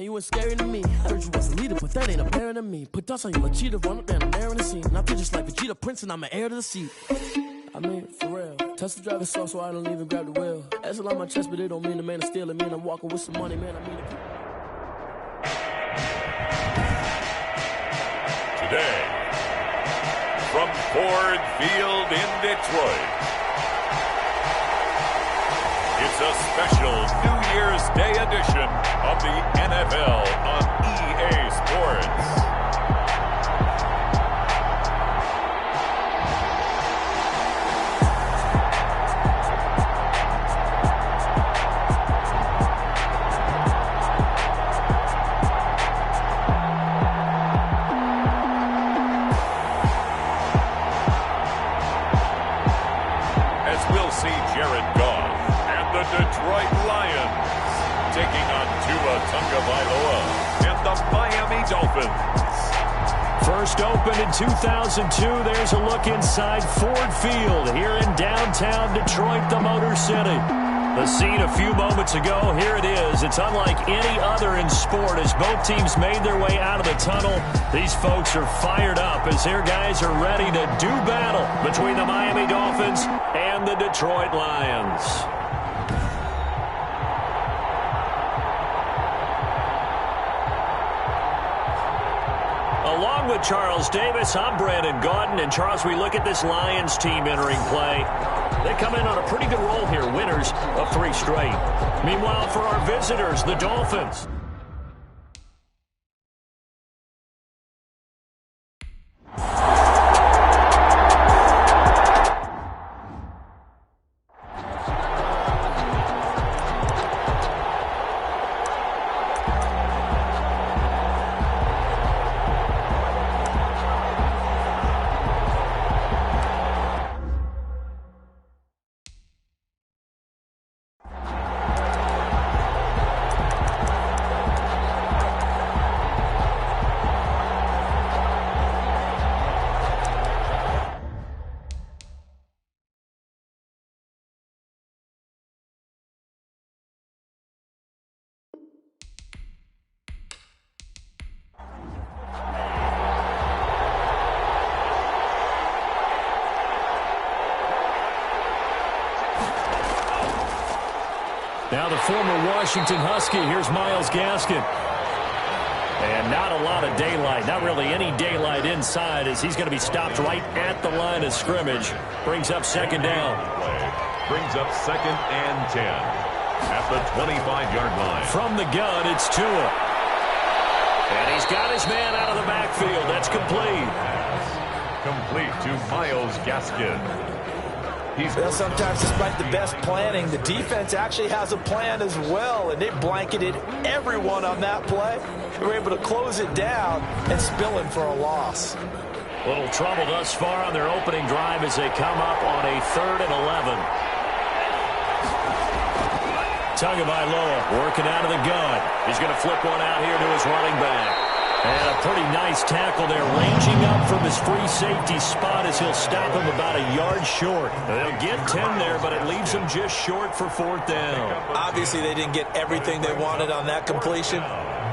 You ain't scary to me. Heard you was a leader, but that ain't apparent to me. Put dust on you, cheetah, run up there and air in the scene. And I feel just like Vegeta Prince, and I'm an heir to the seat. I mean, for real. Touch the driver's soft, so I don't even grab the wheel. That's a lot on my chest, but it don't mean the man is stealing. Mean I'm walking with some money, man. I mean it. Today, from Ford Field in Detroit, it's a special New Year's Day edition of the NFL on EA Sports. Detroit Lions taking on Tua Tagovailoa and the Miami Dolphins. First opened in 2002. There's a look inside Ford Field here in downtown Detroit, the Motor City. The scene a few moments ago, here it is. It's unlike any other in sport as both teams made their way out of the tunnel. These folks are fired up as their guys are ready to do battle between the Miami Dolphins and the Detroit Lions. Along with Charles Davis, I'm Brandon Gaudin. And Charles, we look at this Lions team entering play. They come in on a pretty good roll here, winners of 3 straight. Meanwhile, for our visitors, the Dolphins. Now the former Washington Husky, here's Myles Gaskin. And not a lot of daylight, not really any daylight inside as he's going to be stopped right at the line of scrimmage. Brings up second down. Brings up 2nd and 10 at the 25-yard line. From the gun, it's Tua. And he's got his man out of the backfield. That's complete. Complete to Myles Gaskin. Well, sometimes despite the best planning, the defense actually has a plan as well, and it blanketed everyone on that play. They were able to close it down and spill in for a loss. Little trouble thus far on their opening drive as they come up on a 3rd and 11. Tagovailoa working out of the gun. He's going to flip one out here to his running back. And a pretty nice tackle there, ranging up from his free safety spot as he'll stop him about a yard short. They'll get 10 there, but it leaves them just short for 4th down. Obviously, they didn't get everything they wanted on that completion,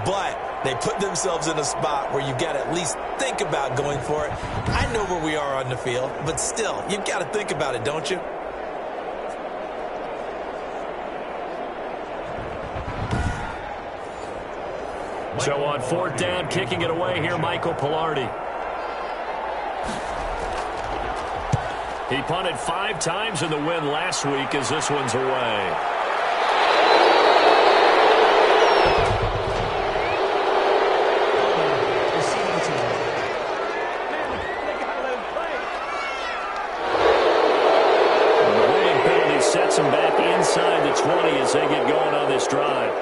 but they put themselves in a spot where you've got to at least think about going for it. I know where we are on the field, but still, you've got to think about it, don't you? So on 4th down, kicking it away here, Michael Pilardi. He punted 5 times in the win last week as this one's away. And the holding penalty sets him back inside the 20 as they get going on this drive.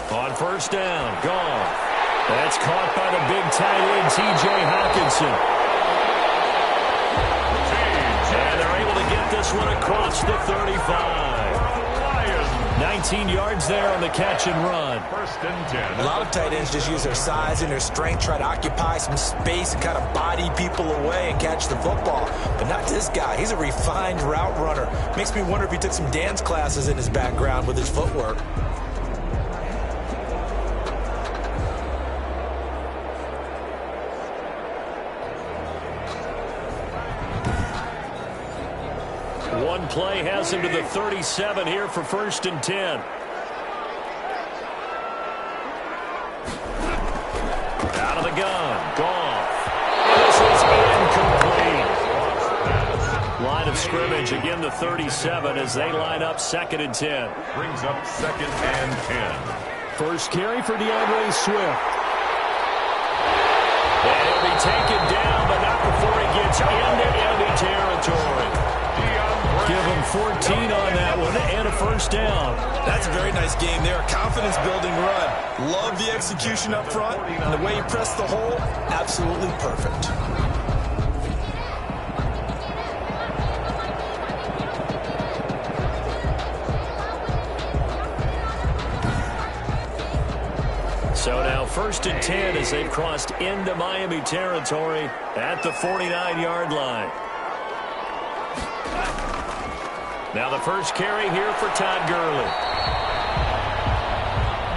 On 1st down, gone. That's caught by the big tight end, T.J. Hockenson. And they're able to get this one across the 35. 19 yards there on the catch and run. First and 10. A lot of tight ends just use their size and their strength, try to occupy some space and kind of body people away and catch the football. But not this guy. He's a refined route runner. Makes me wonder if he took some dance classes in his background with his footwork. One play has him to the 37 here for first and 10. Out of the gun. Gone. This is incomplete. Line of scrimmage, again the 37 as they line up second and 10. Brings up second and 10. First carry for DeAndre Swift. And he'll be taken down, but not before he gets into enemy territory. Give him 14 on that one and a first down. That's a very nice game there. Confidence-building run. Love the execution up front. And the way he pressed the hole, absolutely perfect. So now first and 10 as they've crossed into Miami territory at the 49-yard line. Now the first carry here for Todd Gurley.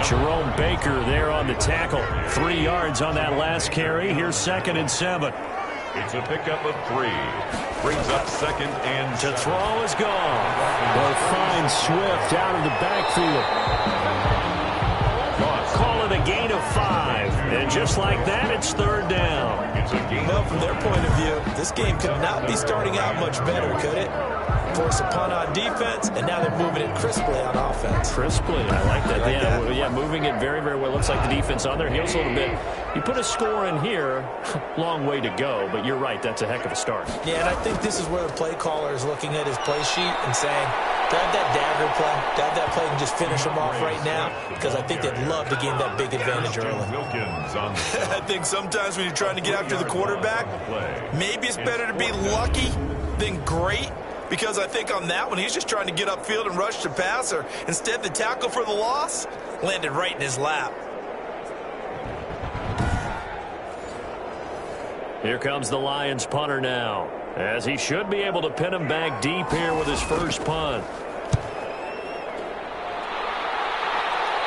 Jerome Baker there on the tackle. 3 yards on that last carry. Here's second and 7. It's a pickup of 3. Brings up second and To throw is gone. They'll find Swift out of the backfield. Call it a gain of 5. And just like that, it's third down. Well, from their point of view, this game could not be starting out much better, could it? Force a punt on defense, and now they're moving it crisply on offense. Crisply, I like that. Like that? Yeah, moving it very, very well. Looks like the defense on their heels a little bit. You put a score in here, long way to go, but you're right, that's a heck of a start. Yeah, and I think this is where the play caller is looking at his play sheet and saying, grab that dagger play, grab that play and just finish them off right now, because I think they'd love to gain that big advantage early. I think sometimes when you're trying to get after the quarterback, maybe it's better to be lucky than great. Because I think on that one, he's just trying to get upfield and rush the passer. Instead, the tackle for the loss landed right in his lap. Here comes the Lions punter now, as he should be able to pin him back deep here with his first punt.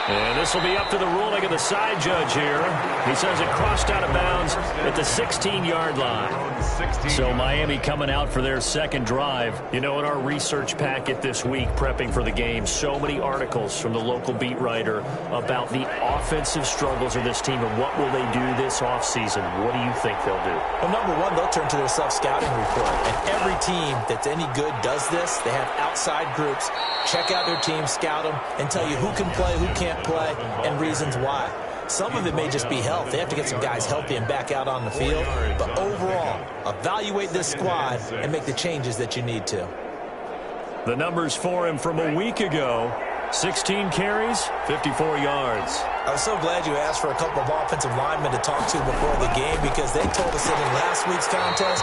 And this will be up to the ruling of the side judge here. He says it crossed out of bounds at the 16-yard line. So Miami coming out for their second drive. You know, in our research packet this week, prepping for the game, so many articles from the local beat writer about the offensive struggles of this team and what will they do this offseason. What do you think they'll do? Well, number one, they'll turn to their self-scouting report. And every team that's any good does this. They have outside groups. Check out their team, scout them, and tell you who can play, who can't play, and reasons why. Some of it may just be health. They have to get some guys healthy and back out on the field. But overall, evaluate this squad and make the changes that you need to. The numbers for him from a week ago: 16 carries, 54 yards. I was so glad you asked for a couple of offensive linemen to talk to before the game, because they told us that in last week's contest,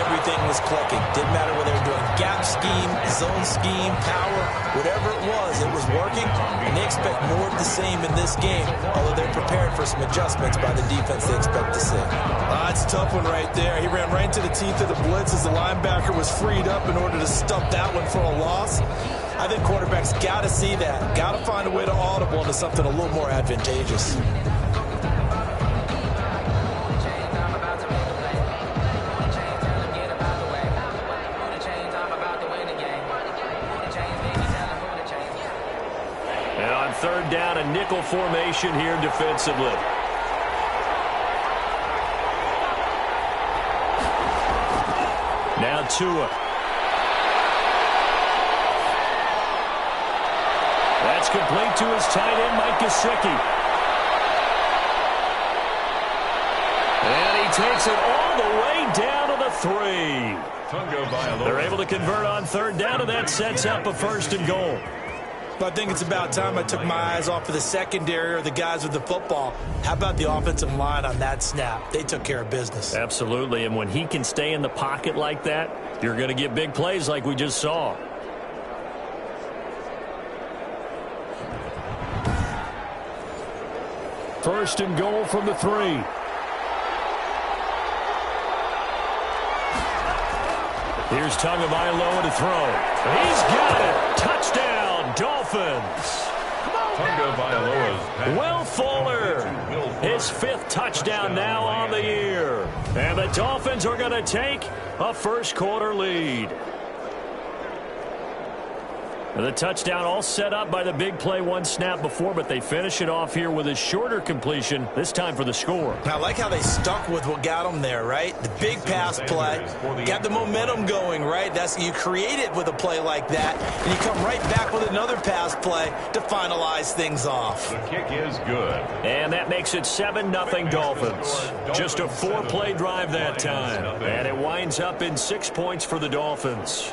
everything was clicking. Didn't matter whether they were doing gap scheme, zone scheme, power, whatever it was working, and they expect more of the same in this game, although they're prepared for some adjustments by the defense they expect to see. That's a tough one right there. He ran right into the teeth of the blitz as the linebacker was freed up in order to stop that one for a loss. I think quarterbacks got to see that. Got to find a way to audible into something a little more advantageous. And on third down, a nickel formation here defensively. Now Tua. That's complete to his tight end, Mike Gesicki. And he takes it all the way down to the 3. They're able to convert on third down, and that sets up a first and goal. But I think it's about time I took my eyes off of the secondary or the guys with the football. How about the offensive line on that snap? They took care of business. Absolutely, and when he can stay in the pocket like that, you're going to get big plays like we just saw. First and goal from the 3. Here's Tagovailoa to throw. He's got it. Touchdown, Dolphins. Will Fuller, his 5th touchdown now on the year. And the Dolphins are going to take a first-quarter lead. The touchdown all set up by the big play one snap before, but they finish it off here with a shorter completion, this time for the score. I like how they stuck with what got them there, right? The big pass play, got the momentum going, right? You create it with a play like that, and you come right back with another pass play to finalize things off. The kick is good. And that makes it 7-0 Dolphins. Just a 4-play drive that time. And it winds up in 6 points for the Dolphins.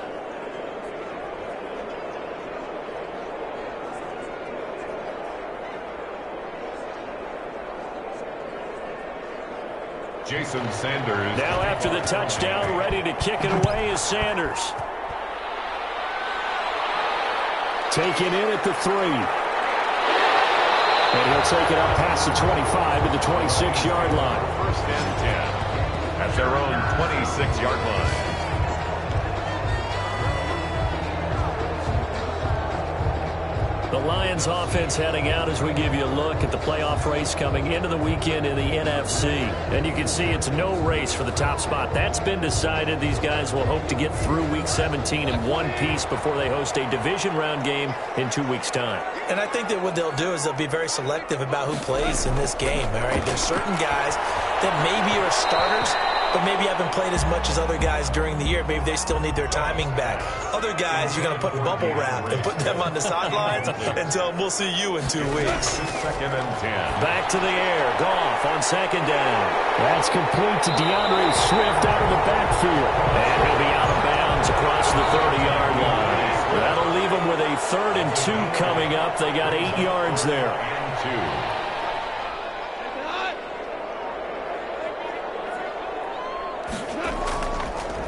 Jason Sanders. Now after the touchdown, ready to kick it away is Sanders. Taken in at the 3. And he'll take it up past the 25 to the 26-yard line. First and 10 at their own 26-yard line. The Lions offense heading out as we give you a look at the playoff race coming into the weekend in the NFC. And you can see it's no race for the top spot. That's been decided. These guys will hope to get through Week 17 in one piece before they host a division round game in 2 weeks' time. And I think that what they'll do is they'll be very selective about who plays in this game. All right, there's certain guys that maybe are starters, but maybe haven't played as much as other guys during the year. Maybe they still need their timing back. Other guys, you're going to put in bubble wrap and put them on the sidelines and tell them we'll see you in 2 weeks. Second and 10. Back to the air. Goff on second down. That's complete to DeAndre Swift out of the backfield. And he'll be out of bounds across the 30-yard line. That'll leave them with a 3rd and 2 coming up. They got 8 yards there. And 2.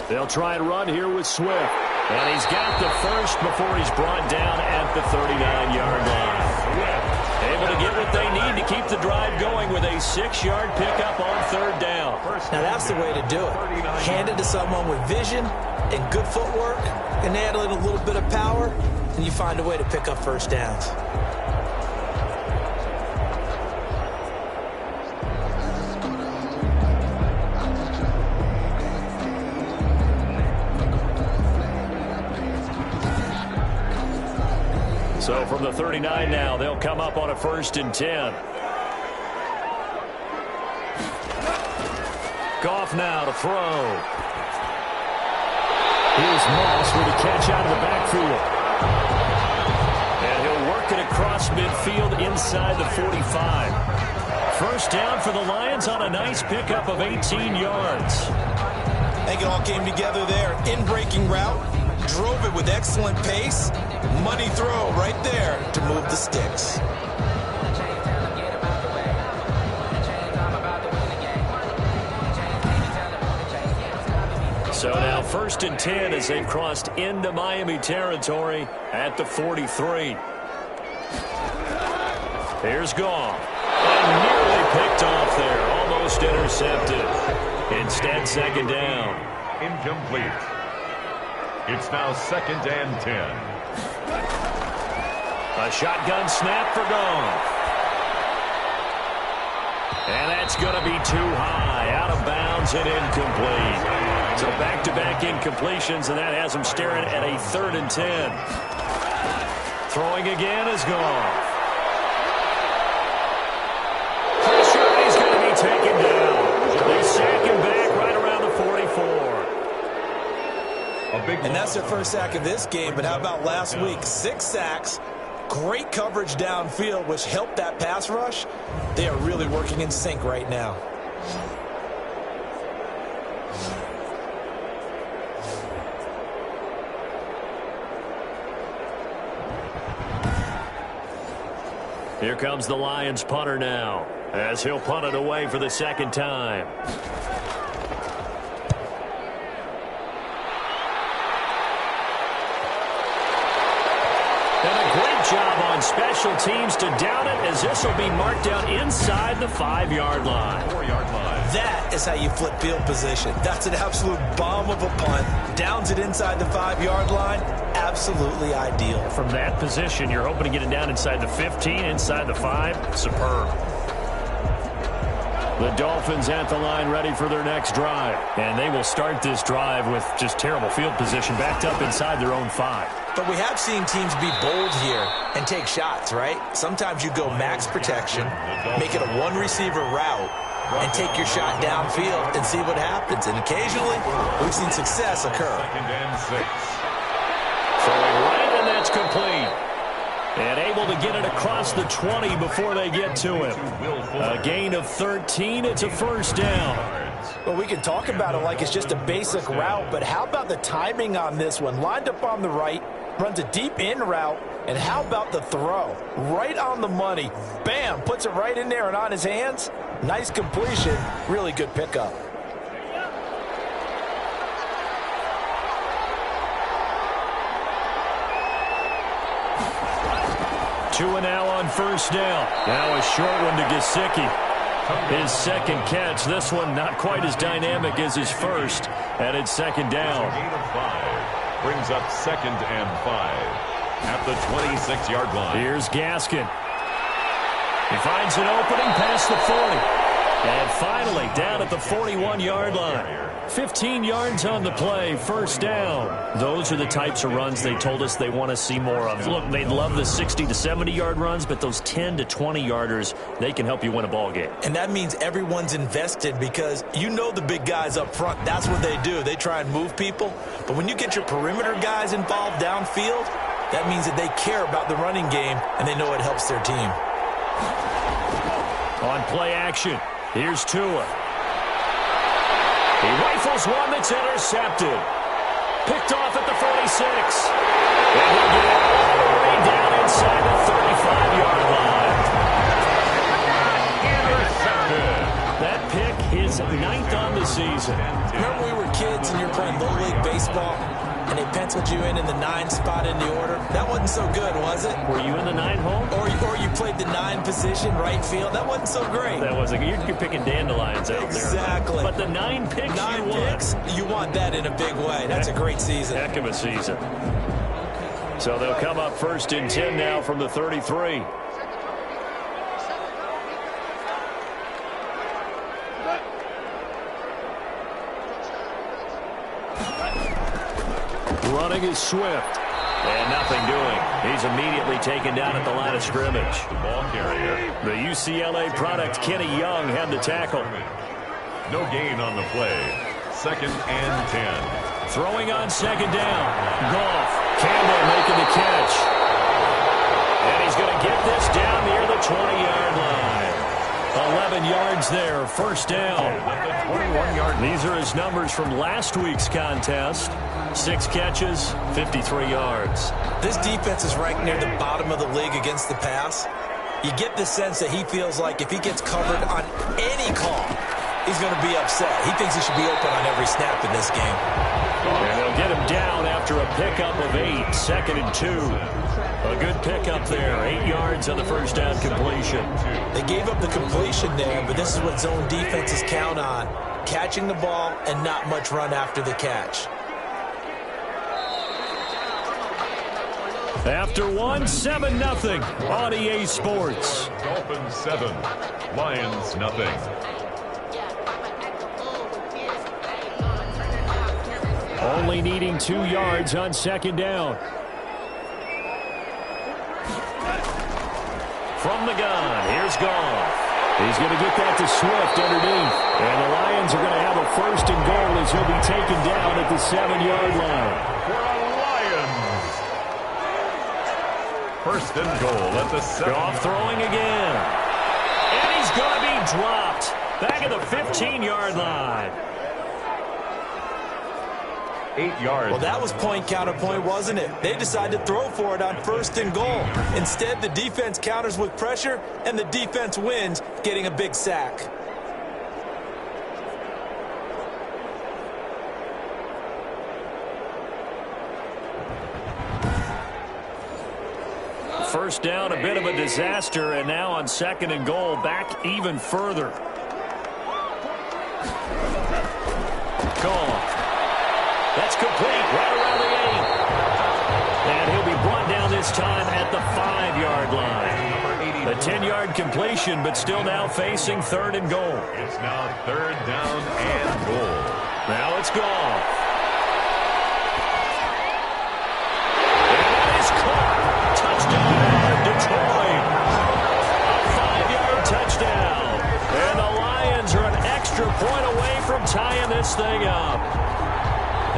They'll try and run here with Swift. And he's got the first before he's brought down at the 39-yard line. Able to get what they need to keep the drive going with a 6-yard pickup on 3rd down. Now that's the way to do it. Hand it to someone with vision and good footwork, and add in a little bit of power, and you find a way to pick up first downs. So from the 39 now, they'll come up on a 1st and 10. Goff now to throw. Here's Moss with a catch out of the backfield. And he'll work it across midfield inside the 45. First down for the Lions on a nice pickup of 18 yards. I think it all came together there. In-breaking route. Drove it with excellent pace. Money throw right there to move the sticks. So now 1st and 10 as they've crossed into Miami territory at the 43. Here's Goff. And nearly picked off there. Almost intercepted. Instead, 2nd down. Incomplete. It's now 2nd and 10. A shotgun snap for Goff. And that's going to be too high. Out of bounds and incomplete. So back-to-back incompletions, and that has him staring at a 3rd and 10. Throwing again is Goff. Pressure, he's going to be taken down. They sack him back right around the 44. And that's their first sack of this game, but how about last week? 6 sacks, great coverage downfield, which helped that pass rush. They are really working in sync right now. Here comes the Lions punter now, as he'll punt it away for the 2nd time. special teams to down it, as this will be marked down inside the 5-yard line. 4-yard line. That is how you flip field position. That's an absolute bomb of a punt. Downs it inside the 5-yard line. Absolutely ideal. From that position, you're hoping to get it down inside the 15, inside the 5. Superb. The Dolphins at the line ready for their next drive. And they will start this drive with just terrible field position, backed up inside their own 5. But we have seen teams be bold here and take shots, right? Sometimes you go max protection, make it a one-receiver route, and take your shot downfield and see what happens. And occasionally, we've seen success occur. 2nd and 6. Throwing right, and that's complete. And able to get it across the 20 before they get to him. A gain of 13. It's a first down. Well, we can talk about it like it's just a basic route, but how about the timing on this one? Lined up on the right, runs a deep in route, and how about the throw? Right on the money. Bam, puts it right in there and on his hands. Nice completion. Really good pickup. Two and now on first down. Now a short one to Gesicki. His second catch. This one not quite as dynamic as his first. And it's second down. A gain of 5. Brings up 2nd and 5 at the 26-yard line. Here's Gaskin. He finds an opening past the 40. And finally down at the 41-yard line. 15 yards on the play, first down. Those are the types of runs they told us they want to see more of. Look, they love the 60 to 70-yard runs, but those 10 to 20-yarders, they can help you win a ball game. And that means everyone's invested because you know the big guys up front. That's what they do. They try and move people. But when you get your perimeter guys involved downfield, that means that they care about the running game, and they know it helps their team. On play action, here's Tua. He rifles one that's intercepted. Picked off at the 46. And he'll get it all the way down inside the 35-yard line. Intercepted. That pick is 9th on the season. Remember we were kids and you're playing low league baseball and they penciled you in the 9 spot in the order? That wasn't so good, was it? Were you in the 9 hole? Or you played the 9 position, right field? That wasn't so great. That wasn't. You're picking dandelions out there. Exactly. But the 9 picks 9 you picks, you want that in a big way. That's a great season. Heck of a season. So they'll come up 1st and 10 now from the 33. Running is Swift. And nothing doing. He's immediately taken down at the line of scrimmage. The ball carrier. The UCLA product, Kenny Young, had the tackle. No gain on the play. 2nd and 10. Throwing on 2nd down. Goff. Campbell making the catch. And he's going to get this down near the 20-yard line. 11 yards there, first down. These are his numbers from last week's contest. 6 catches, 53 yards. This defense is ranked near the bottom of the league against the pass. You get the sense that he feels like if he gets covered on any call, he's going to be upset. He thinks he should be open on every snap in this game. And they'll get him down after a pickup of 8, 2nd and 2. A good pickup there, 8 yards on the first down completion. They gave up the completion there, but this is what zone defenses count on. Catching the ball and not much run after the catch. After 1, 7-0 on EA Sports. Dolphins 7, Lions nothing. Only needing 2 yards on 2nd down. From the gun, here's Goff. He's going to get that to Swift underneath. And the Lions are going to have a 1st and goal as he'll be taken down at the 7-yard line. For a Lions. 1st and goal at the 7. Goff throwing again. And he's going to be dropped. Back at the 15-yard line. 8 yards. Well, that was point counterpoint, wasn't it? They decided to throw for it on 1st and goal. Instead, the defense counters with pressure, and the defense wins, getting a big sack. first down, a bit of a disaster, and now on 2nd and goal, back even further. Gone. That's complete, right around the 8. And he'll be brought down this time at the 5-yard line. A 10-yard completion, but still now facing 3rd and goal. It's now 3rd down and goal. Now it's gone. Touchdown, Detroit. A 5-yard touchdown. And the Lions are an extra point away from tying this thing up.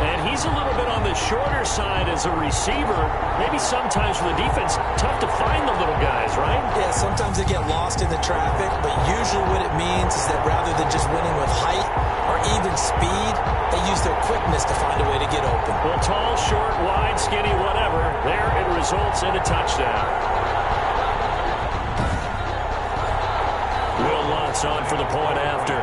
And he's a little bit on the shorter side as a receiver. Maybe sometimes for the defense, tough to find the little guys, right? Yeah, sometimes they get lost in the traffic, but usually what it means is that rather than just winning with height or even speed, they use their quickness to find a way to get open. Well, tall, short, wide, skinny, whatever, there it results in a touchdown. Will Lutz on for the point after.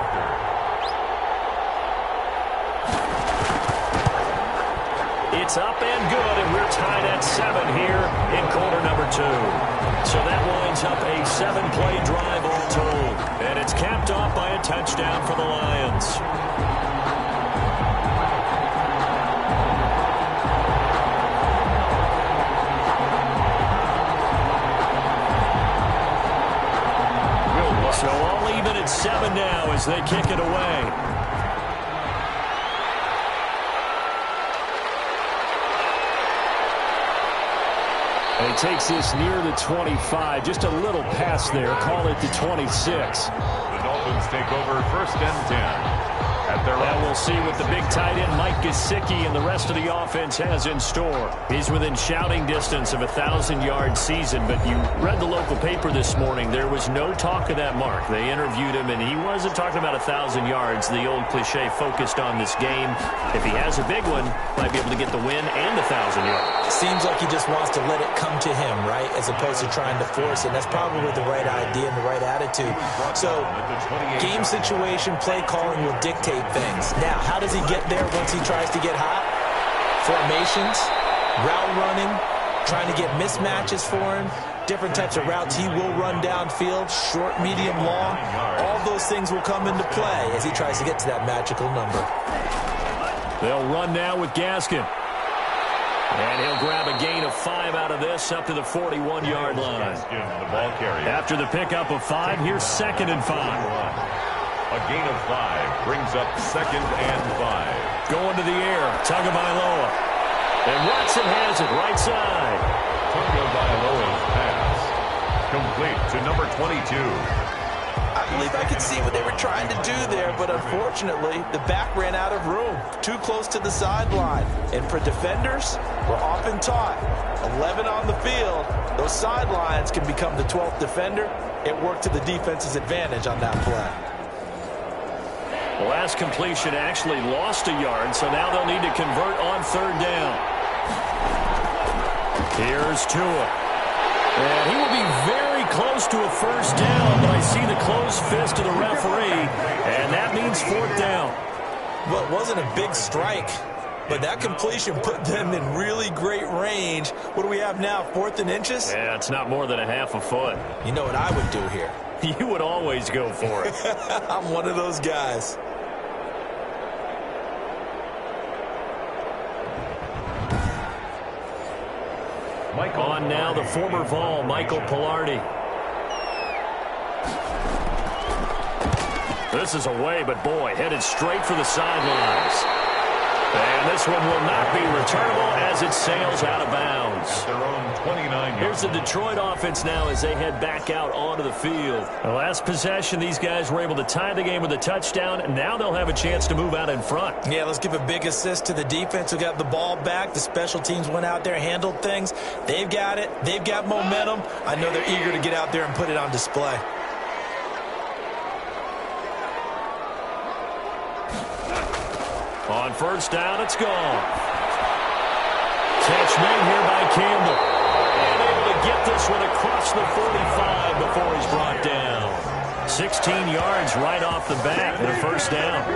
It's up and good, and we're tied at 7 here in quarter number 2. So that winds up a 7-play drive all told. And it's capped off by a touchdown for the Lions. So all even at 7 now as they kick it away. And he takes this near the 25. Just a little pass there. Call it the 26. The Dolphins take over 1st and 10. And we'll see what the big tight end Mike Gesicki and the rest of the offense has in store. He's within shouting distance of a 1,000-yard season, but you read the local paper this morning. There was no talk of that mark. They interviewed him, and he wasn't talking about 1,000 yards. The old cliche focused on this game. If he has a big one, might be able to get the win and 1,000 yards. Seems like he just wants to let it come to him, right, as opposed to trying to force it. That's probably the right idea and the right attitude. So, game situation, play calling will dictate things. Now, how does he get there once he tries to get hot? Formations, route running, trying to get mismatches for him, different types of routes he will run downfield, short, medium, long. All those things will come into play as he tries to get to that magical number. They'll run now with Gaskin. And he'll grab a gain of 5 out of this up to the 41-yard line. After the pickup of 5, here's 2nd and 5. A gain of 5 brings up 2nd and 5. Going to the air, Tagovailoa. And Watson has it right side. Tagovailoa's pass complete to number 22. I believe I could see what they were trying to do there, but unfortunately, the back ran out of room. Too close to the sideline. And for defenders, we're often taught, 11 on the field, those sidelines can become the 12th defender. It worked to the defense's advantage on that play. The last completion actually lost a yard, so now they'll need to convert on 3rd down. Here's Tua. And he will be very close to a 1st down, but I see the closed fist of the referee, and that means 4th down. Well, it wasn't a big strike, but that completion put them in really great range. What do we have now, 4th and inches? Yeah, it's not more than a half a foot. You know what I would do here? You would always go for it. I'm one of those guys. On now, the former Vol, Michael Pilardi. This is away, but boy, headed straight for the sidelines. And this one will not be returnable as it sails out of bounds. Their own 29. Here's the Detroit offense now as they head back out onto the field. The last possession, these guys were able to tie the game with a touchdown, and now they'll have a chance to move out in front. Yeah, let's give a big assist to the defense who got the ball back. The special teams went out there, handled things. They've got it. They've got momentum. I know they're eager to get out there and put it on display. On 1st down, it's gone. Catch made here by Campbell. And able to get this one across the 45 before he's brought down. 16 yards right off the bat and a first down.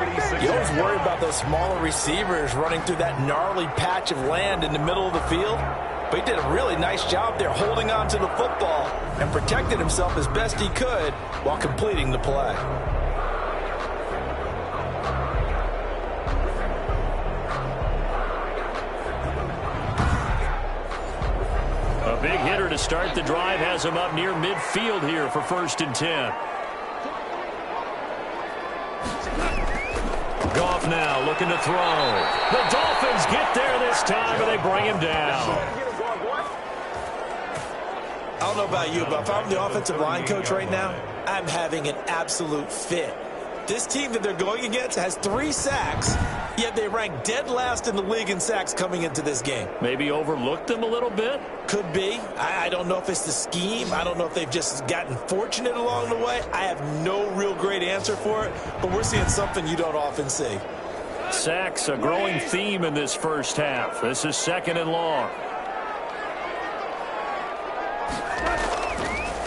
You always worry about those smaller receivers running through that gnarly patch of land in the middle of the field. But he did a really nice job there holding on to the football and protected himself as best he could while completing the play. A big hitter to start the drive has him up near midfield here for 1st and 10. Goff now looking to throw. The Dolphins get there this time, and they bring him down. I don't know about you, but if I'm the offensive line coach right now, I'm having an absolute fit. This team that they're going against has 3 sacks, yet they rank dead last in the league in sacks coming into this game. Maybe overlooked them a little bit? Could be. I don't know if it's the scheme. I don't know if they've just gotten fortunate along the way. I have no real great answer for it, but we're seeing something you don't often see. Sacks, a growing theme in this first half. This is 2nd and long.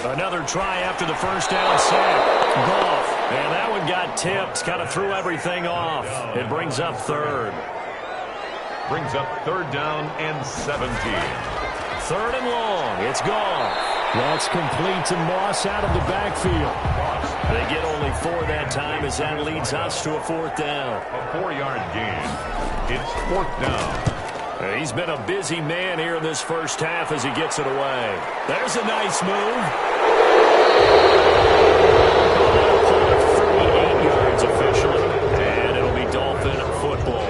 Another try after the first down sack. Goff. And that one got tipped. Kind of threw everything off. It brings up 3rd. Brings up 3rd down and 17. 3rd and long. It's gone. That's complete to Moss out of the backfield. They get only 4 that time as that leads us to a 4th down. A 4-yard gain. It's 4th down. He's been a busy man here in this first half as he gets it away. There's a nice move. 38 yards officially, and it'll be Dolphin football.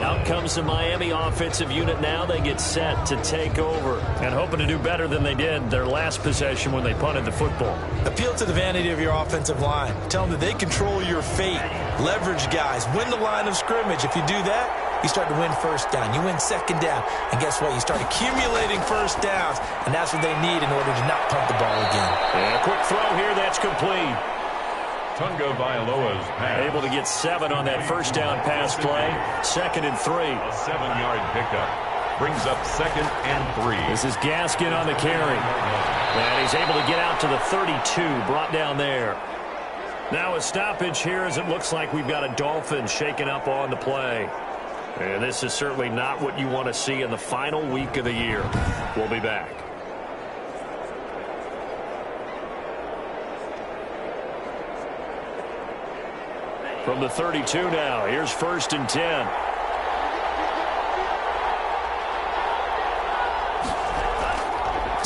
Out comes the Miami offensive unit now. They get set to take over and hoping to do better than they did their last possession when they punted the football. Appeal to the vanity of your offensive line. Tell them that they control your fate. Leverage guys. Win the line of scrimmage. If you do that, you start to win 1st down. You win 2nd down. And guess what? You start accumulating 1st downs, and that's what they need in order to not punt the ball again. And a quick throw here. That's complete. Tunga Vailoa's pass. Able to get 7 on that first down pass play. 2nd and 3. A 7-yard pickup. Brings up 2nd and 3. This is Gaskin on the carry. And he's able to get out to the 32. Brought down there. Now a stoppage here as it looks like we've got a Dolphin shaken up on the play. And this is certainly not what you want to see in the final week of the year. We'll be back. From the 32 now, here's 1st and 10.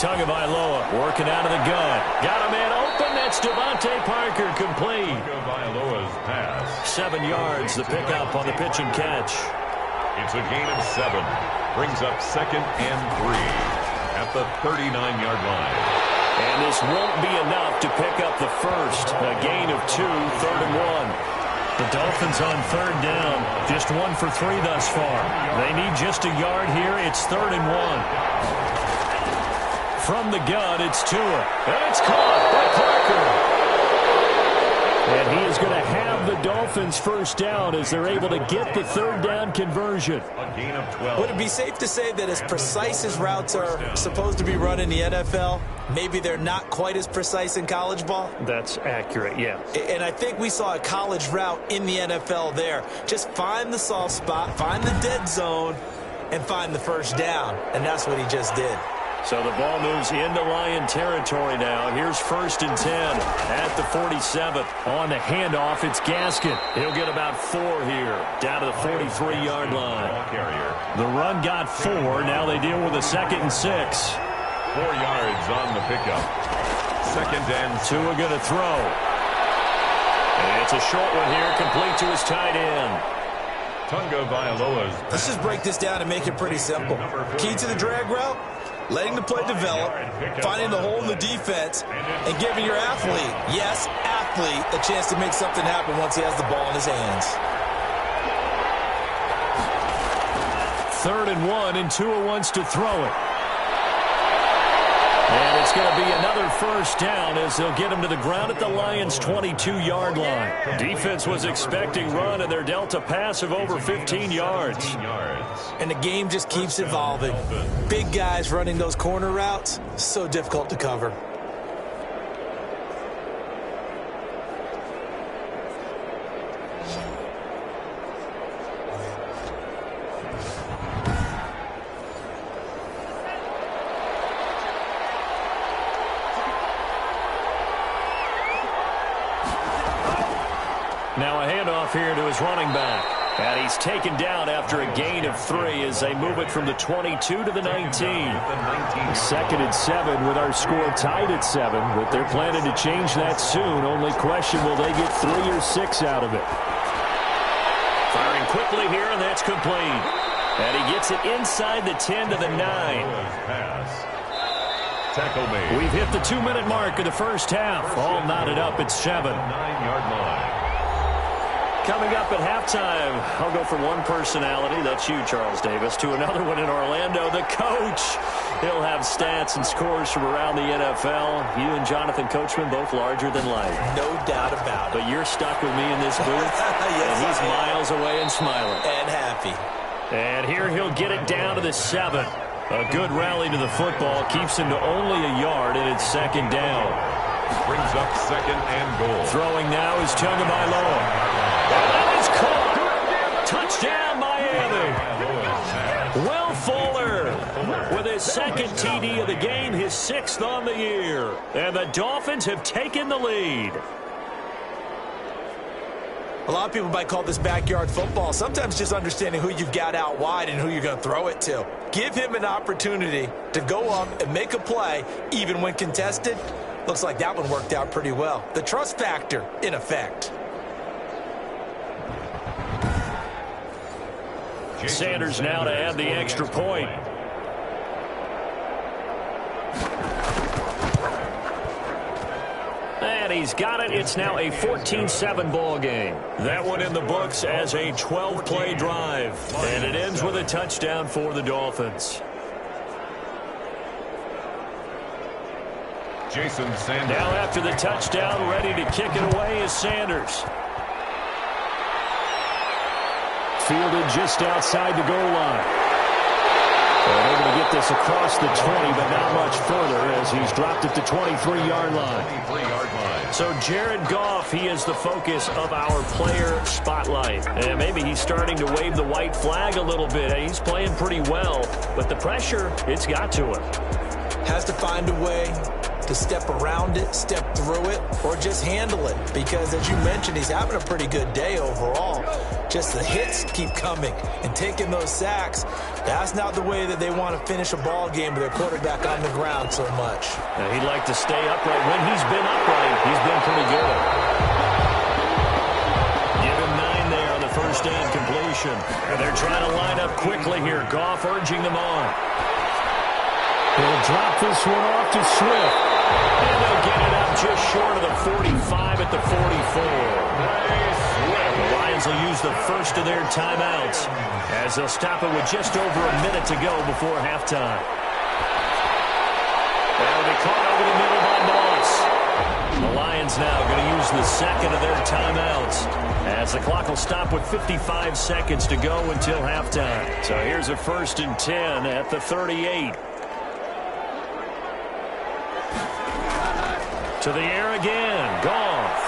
Tagovailoa working out of the gun. Got a man open. That's Devontae Parker, complete. Tagovailoa's pass. 7 yards, the pickup on the pitch and catch. It's a gain of 7. Brings up 2nd and 3 at the 39-yard line. And this won't be enough to pick up the first. A gain of 2, 3rd and 1. The Dolphins on 3rd down. Just 1 for 3 thus far. They need just a yard here. It's 3rd and 1. From the gun, it's Tua. And it's caught by Parker. And he is going to have the Dolphins 1st down as they're able to get the 3rd down conversion. A gain of 12. Would it be safe to say that as precise as routes are supposed to be run in the NFL, maybe they're not quite as precise in college ball? That's accurate, yeah. And I think we saw a college route in the NFL there. Just find the soft spot, find the dead zone, and find the 1st down. And that's what he just did. So the ball moves into Lion territory now. Here's 1st and 10 at the 47. On the handoff, it's Gaskin. He'll get about 4 here, down to the 43-yard line. The run got 4. Now they deal with a 2nd and 6. 4 yards on the pickup. 2nd and 2. Tua going to throw. And it's a short one here, complete to his tight end. Tunga Vailoa's pass. Let's just break this down and make it pretty simple. Key to the drag route, letting the play develop, finding the hole in the defense, and giving your athlete, yes, athlete, a chance to make something happen once he has the ball in his hands. 3rd and 1, and Tua wants to throw it. And it's going to be another 1st down as they'll get him to the ground at the Lions' 22-yard line. Defense was expecting run, and they're dealt a pass of over 15 yards. And the game just keeps evolving. Big guys running those corner routes, so difficult to cover. Now a handoff here to his running back. And he's taken down after a gain of 3 as they move it from the 22 to the 19. 2nd and 7 with our score tied at 7, but they're planning to change that soon. Only question, will they get 3 or 6 out of it? Firing quickly here, and that's complete. And he gets it inside the 10 to the 9. We've hit the 2-minute mark of the first half. All knotted up at 7. 9-yard line. Coming up at halftime, I'll go from one personality, that's you, Charles Davis, to another one in Orlando, the coach. He'll have stats and scores from around the NFL. You and Jonathan Coachman, both larger than life. No doubt about it. But you're stuck with me in this booth, yes, and he's miles away and smiling. And happy. And here he'll get it down to the 7. A good rally to the football keeps him to only a yard, and it's 2nd down. Brings up 2nd and goal. Throwing now is Tagovailoa. That is caught. Touchdown, Miami. Will Fuller with his 2nd TD of the game, his 6th on the year. And the Dolphins have taken the lead. A lot of people might call this backyard football. Sometimes just understanding who you've got out wide and who you're going to throw it to. Give him an opportunity to go up and make a play, even when contested. Looks like that one worked out pretty well. The trust factor, in effect. Sanders now to add the extra point. And he's got it. It's now a 14-7 ball game. That one in the books as a 12-play drive. And it ends with a touchdown for the Dolphins. Jason Sanders. Now after the touchdown, ready to kick it away is Sanders. Fielded just outside the goal line. And able to get this across the 20, but not much further as he's dropped it to 23-yard line. So Jared Goff, he is the focus of our player spotlight. And maybe he's starting to wave the white flag a little bit. He's playing pretty well, but the pressure, it's got to him. Has to find a way to step around it, step through it, or just handle it. Because, as you mentioned, he's having a pretty good day overall. Just the hits keep coming and taking those sacks. That's not the way that they want to finish a ball game with their quarterback on the ground so much. Now, he'd like to stay upright. When he's been upright, he's been pretty good. Give him 9 there on the first down completion. And they're trying to line up quickly here. Goff urging them on. He'll drop this one off to Swift. And they'll get it up just short of the 45 at the 44. The Lions will use the first of their timeouts as they'll stop it with just over a minute to go before halftime. They'll be caught over the middle by Moss. The Lions now going to use the second of their timeouts as the clock will stop with 55 seconds to go until halftime. So here's a 1st and 10 at the 38. To the air again. Goff.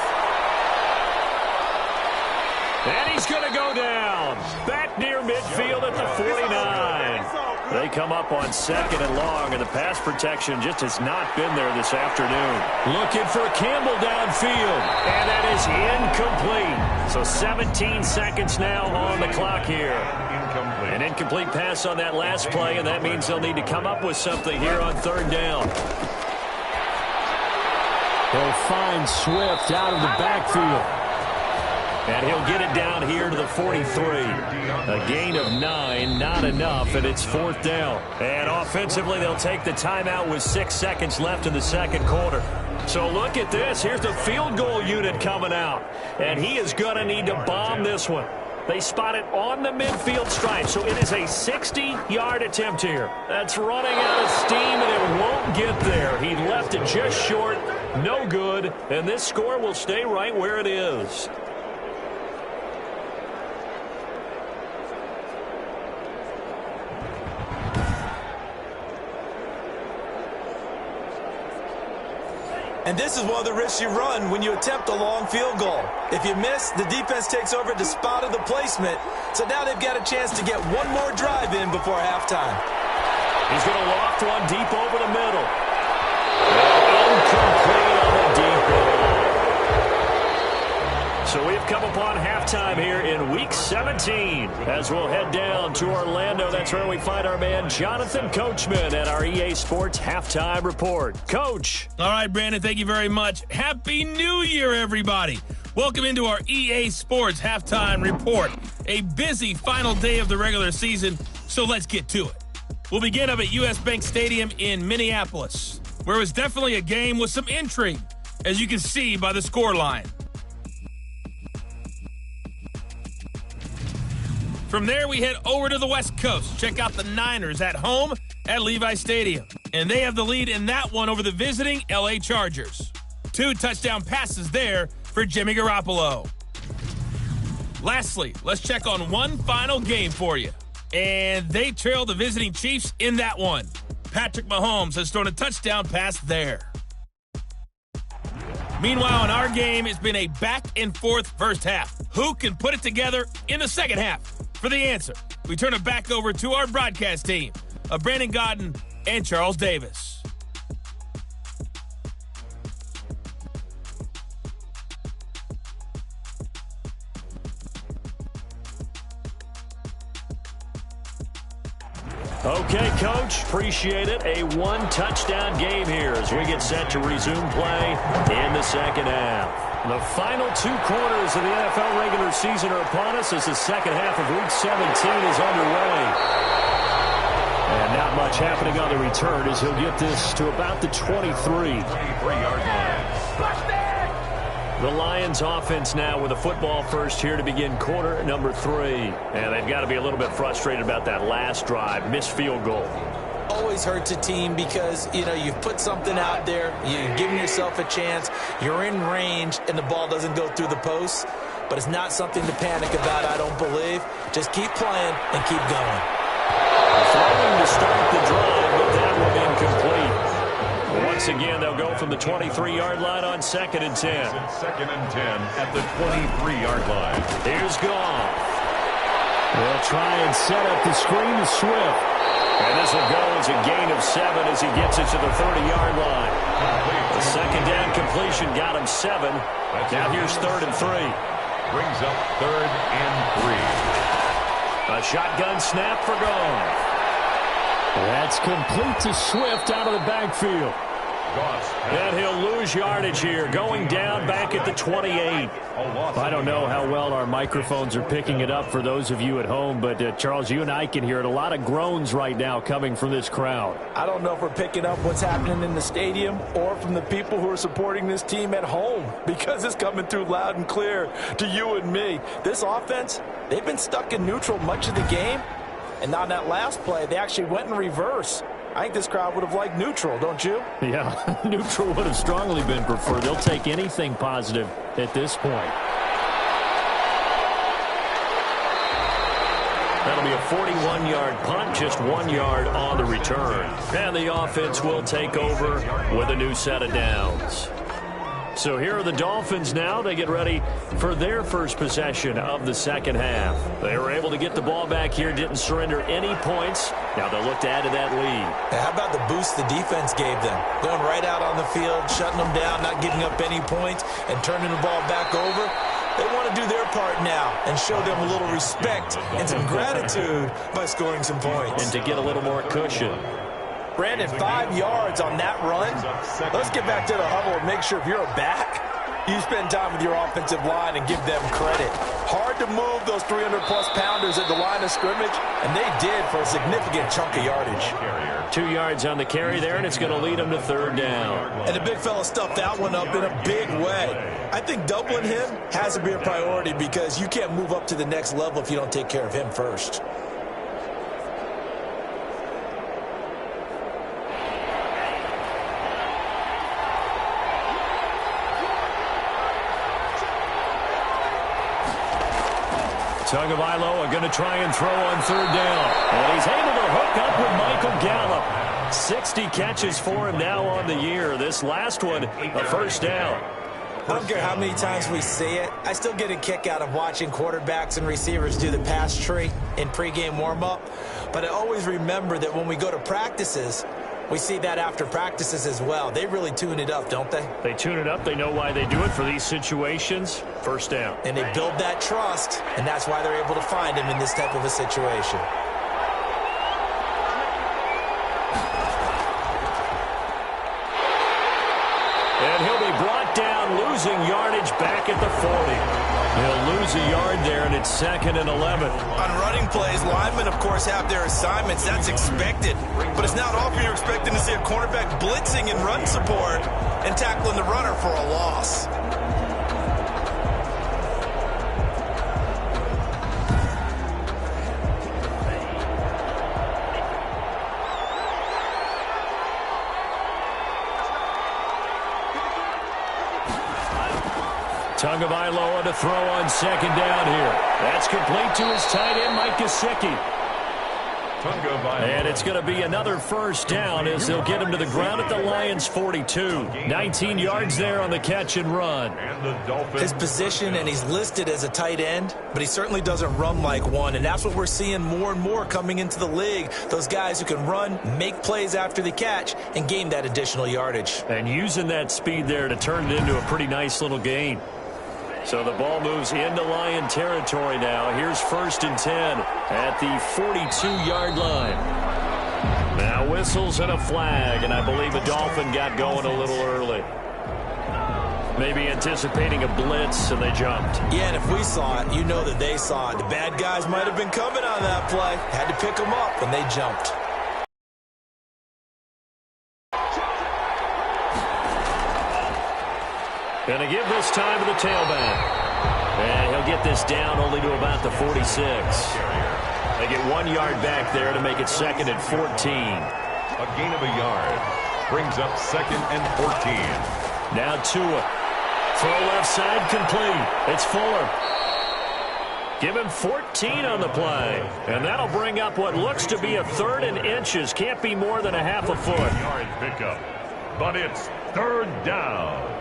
And he's going to go down. Back near midfield at the 49. They come up on 2nd and long, and the pass protection just has not been there this afternoon. Looking for Campbell downfield. And that is incomplete. So 17 seconds now on the clock here. An incomplete pass on that last play, and that means they'll need to come up with something here on 3rd down. He'll find Swift out of the backfield. And he'll get it down here to the 43. A gain of 9, not enough, and it's 4th down. And offensively, they'll take the timeout with 6 seconds left in the 2nd quarter. So look at this. Here's the field goal unit coming out. And he is going to need to bomb this one. They spot it on the midfield stripe, so it is a 60-yard attempt here. That's running out of steam, and it won't get there. He left it just short, no good, and this score will stay right where it is. And this is one of the risks you run when you attempt a long field goal. If you miss, the defense takes over at the spot of the placement. So now they've got a chance to get one more drive in before halftime. He's going to loft one deep over the middle. Incomplete on the deep ball. So we've come upon halftime here in Week 17. As we'll head down to Orlando, that's where we find our man Jonathan Coachman at our EA Sports Halftime Report. Coach. All right, Brandon, thank you very much. Happy New Year, everybody. Welcome into our EA Sports Halftime Report. A busy final day of the regular season, so let's get to it. We'll begin up at US Bank Stadium in Minneapolis, where it was definitely a game with some intrigue, as you can see by the scoreline. From there, we head over to the West Coast. Check out the Niners at home at Levi Stadium. And they have the lead in that one over the visiting LA Chargers. 2 touchdown passes there for Jimmy Garoppolo. Lastly, let's check on one final game for you. And they trail the visiting Chiefs in that one. Patrick Mahomes has thrown a touchdown pass there. Meanwhile, in our game, it's been a back-and-forth first half. Who can put it together in the second half? For the answer, we turn it back over to our broadcast team of Brandon Godden and Charles Davis. Okay, Coach, appreciate it. A one-touchdown game here as we get set to resume play in the second half. The final 2 quarters of the NFL regular season are upon us as the second half of Week 17 is underway. And not much happening on the return as he'll get this to about the 23-yard line. The Lions offense now with a football first here to begin quarter number 3. And they've got to be a little bit frustrated about that last drive, missed field goal. Always hurts a team because, you've put something out there, you're giving yourself a chance, you're in range, and the ball doesn't go through the posts. But it's not something to panic about, I don't believe. Just keep playing and keep going. Throwing to start the drive, but that will be incomplete. Once again, they'll go from the 23-yard line on 2nd and 10. Second and 10 at the 23-yard line. Here's Goff. They'll try and set up the screen to Swift. And this will go as a gain of 7 as he gets it to the 30-yard line. The second down completion got him 7. Now here's 3rd and 3. Brings up 3rd and 3. A shotgun snap for Goff. That's complete to Swift out of the backfield. And he'll lose yardage here, going down back at the 28. I don't know how well our microphones are picking it up for those of you at home, but Charles, you and I can hear it. A lot of groans right now coming from this crowd. I don't know if we're picking up what's happening in the stadium or from the people who are supporting this team at home, because it's coming through loud and clear to you and me. This offense, they've been stuck in neutral much of the game, and on that last play, they actually went in reverse. I think this crowd would have liked neutral, don't you? Yeah, neutral would have strongly been preferred. They'll take anything positive at this point. That'll be a 41-yard punt, just 1 yard on the return. And the offense will take over with a new set of downs. So here are the Dolphins now. They get ready for their first possession of the second half. They were able to get the ball back here, didn't surrender any points. Now they'll look to add to that lead. How about the boost the defense gave them? Going right out on the field, shutting them down, not giving up any points, and turning the ball back over. They want to do their part now and show them a little respect and some gratitude by scoring some points. And to get a little more cushion. Brandon, 5 yards on that run. Let's get back to the huddle and make sure if you're a back, you spend time with your offensive line and give them credit. Hard to move those 300-plus pounders at the line of scrimmage, and they did for a significant chunk of yardage. 2 yards on the carry there, and it's going to lead them to 3rd down. And the big fella stuffed that one up in a big way. I think doubling him has to be a priority because you can't move up to the next level if you don't take care of him first. Tagovailoa going to try and throw on 3rd down. And he's able to hook up with Michael Gallup. 60 catches for him now on the year. This last one, a first down. I don't care how many times we see it. I still get a kick out of watching quarterbacks and receivers do the pass tree in pregame warm-up. But I always remember that when we go to practices, We see that after practices as well. They really tune it up, don't they? They tune it up. They know why they do it for these situations. First down. And they build that trust, and that's why they're able to find him in this type of a situation. And he'll be brought down, losing yardage back at the 40. He'll lose a yard there, and it's 2nd and 11. On running plays, linemen, of course, have their assignments. That's expected. But it's not often you're expecting to see a cornerback blitzing in run support and tackling the runner for a loss. Tagovailoa to throw on 2nd down here. That's complete to his tight end, Mike Gesicki. And it's going to be another first down as they'll get him to the ground at the Lions' 42. 19 yards there on the catch and run. His position, and he's listed as a tight end, but he certainly doesn't run like one, and that's what we're seeing more and more coming into the league. Those guys who can run, make plays after the catch, and gain that additional yardage. And using that speed there to turn it into a pretty nice little gain. So the ball moves into Lion territory now. Here's 1st and 10 at the 42-yard line. Now whistles and a flag, and I believe a Dolphin got going a little early. Maybe anticipating a blitz, and they jumped. Yeah, and if we saw it, you know that they saw it. The bad guys might have been coming on that play. Had to pick them up, and they jumped. Going to give this time to the tailback. And he'll get this down only to about the 46. They get 1 yard back there to make it 2nd and 14. A gain of a yard brings up 2nd and 14. Now Tua. Throw left side complete. It's Fuller. Give him 14 on the play. And that'll bring up what looks to be a 3rd and inches. Can't be more than a half a foot. Yard pickup. But it's 3rd down.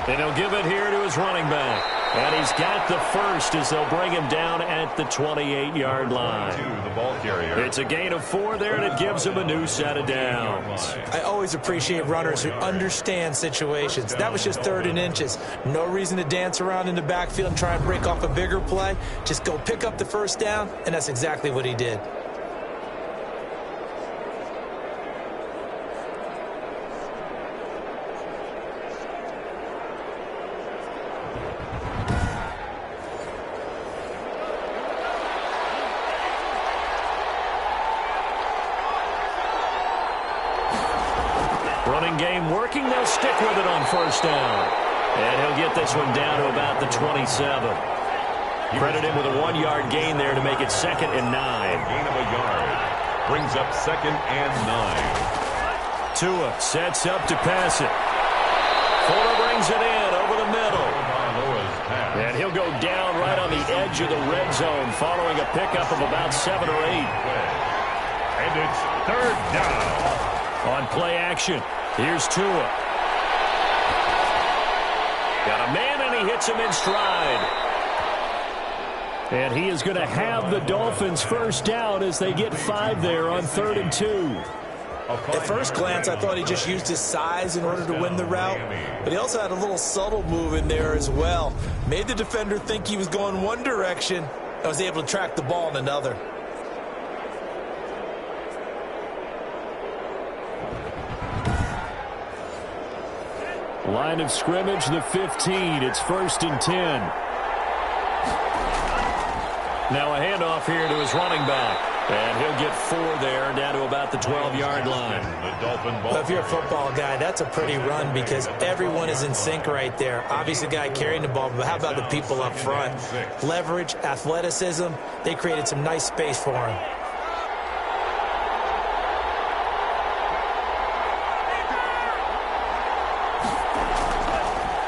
And he'll give it here to his running back. And he's got the first as they'll bring him down at the 28-yard line. The ball carrier. It's a gain of 4 there, and it gives him a new set of downs. I always appreciate runners who understand situations. That was just 3rd and inches. No reason to dance around in the backfield and try and break off a bigger play. Just go pick up the first down, and that's exactly what he did. Running game working. They'll stick with it on 1st down. And he'll get this one down to about the 27. Credit him with a 1 yard gain there to make it 2nd and 9. Gain of a yard brings up 2nd and 9. Tua sets up to pass it. Fuller brings it in over the middle. And he'll go down right on the edge of the red zone following a pickup of about 7 or 8. And it's 3rd down. On play action, here's Tua. Got a man, and he hits him in stride. And he is going to have the Dolphins' first down as they get 5 there on 3rd and 2. At first glance, I thought he just used his size in order to win the route, but he also had a little subtle move in there as well. Made the defender think he was going one direction and was able to track the ball in another. Line of scrimmage, the 15. It's 1st and 10. Now a handoff here to his running back. And he'll get 4 there, down to about the 12-yard line. Well, if you're a football guy, that's a pretty run because everyone is in sync right there. Obviously, the guy carrying the ball, but how about the people up front? Leverage, athleticism, they created some nice space for him.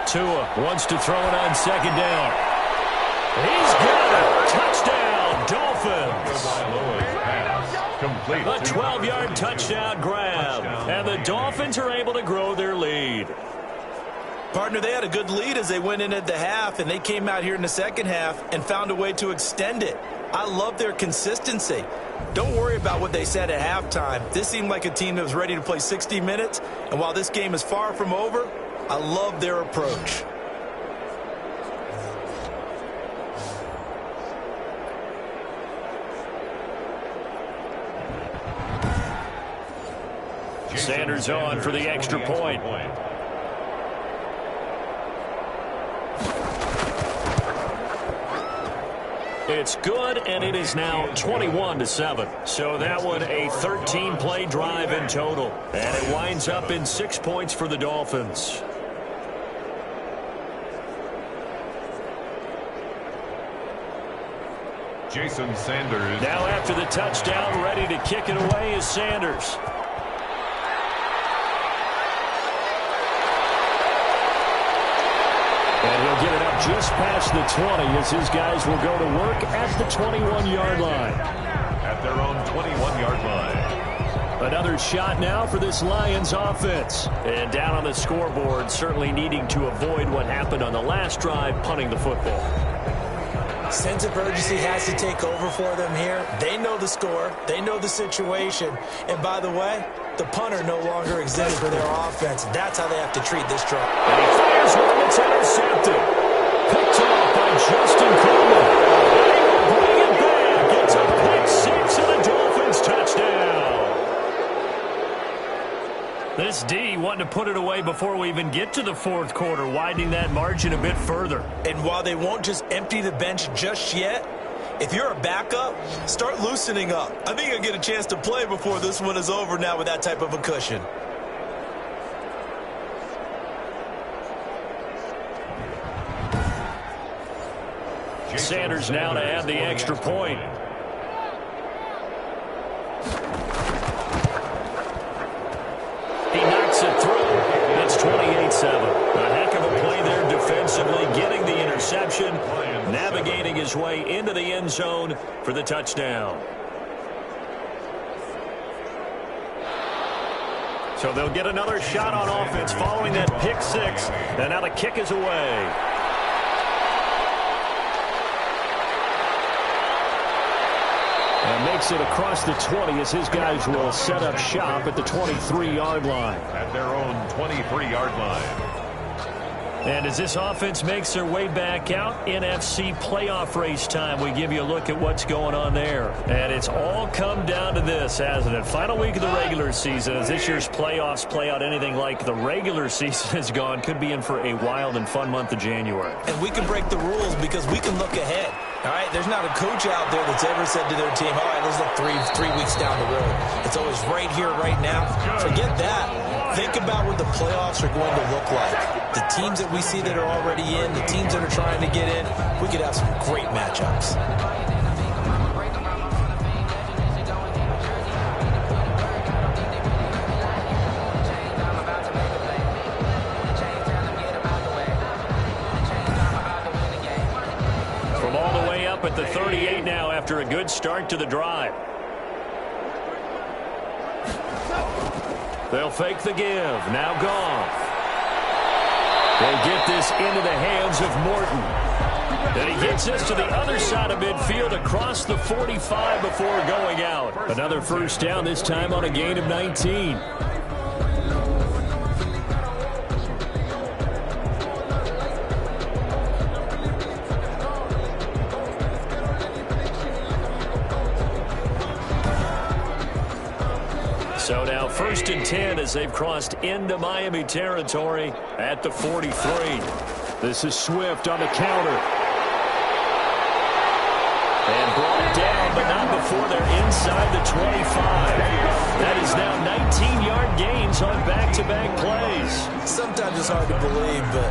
Tua wants to throw it on 2nd down. He's got it. Touchdown, Dolphins. Complete. A 12-yard touchdown grab. And the Dolphins are able to grow their lead. Partner, they had a good lead as they went in at the half, and they came out here in the second half and found a way to extend it. I love their consistency. Don't worry about what they said at halftime. This seemed like a team that was ready to play 60 minutes, and while this game is far from over, I love their approach. Sanders on for the extra point. It's good, and it is now 21-7. So that one a 13-play drive in total. And it winds up in 6 points for the Dolphins. Jason Sanders. Now after the touchdown, ready to kick it away is Sanders. And he'll get it up just past the 20 as his guys will go to work at the 21-yard line. At their own 21-yard line. Another shot now for this Lions offense. And down on the scoreboard, certainly needing to avoid what happened on the last drive, punting the football. Sense of urgency has to take over for them here. They know the score. They know the situation. And by the way, the punter no longer exists for their offense. That's how they have to treat this drive. And he fires one that's intercepted. Picked off by Justin Coleman. And he will bring it back. It's a pick six and a Dolphins touchdown. This D wanting to put it away before we even get to the fourth quarter, widening that margin a bit further. And while they won't just empty the bench just yet, if you're a backup, start loosening up. I think you'll get a chance to play before this one is over now with that type of a cushion. Sanders now to add the extra point. He knocks it through. That's 28-7. A heck of a play there defensively, getting the interception, navigating his way into the end zone for the touchdown. So they'll get another shot on offense following that pick six. And now the kick is away. And makes it across the 20 as his guys will set up shop at the 23-yard line. At their own 23-yard line. And as this offense makes their way back out, NFC playoff race time, we give you a look at what's going on there. And it's all come down to this, hasn't it? Final week of the regular season, as this year's playoffs play out anything like the regular season has gone, could be in for a wild and fun month of January. And we can break the rules because we can look ahead. All right, there's not a coach out there that's ever said to their team, all right, let's look three weeks down the road. It's always right here, right now. Forget that. Think about what the playoffs are going to look like. The teams that we see that are already in, the teams that are trying to get in, we could have some great matchups. From all the way up at the 38 now after a good start to the drive. They'll fake the give. Now Goff. They'll get this into the hands of Morton. And he gets this to the other side of midfield across the 45 before going out. Another first down, this time on a gain of 19. So now 1st and 10 as they've crossed into Miami territory at the 43. This is Swift on the counter. And brought down, but not before they're inside the 25. That is now 19-yard gains on back-to-back plays. Sometimes it's hard to believe, but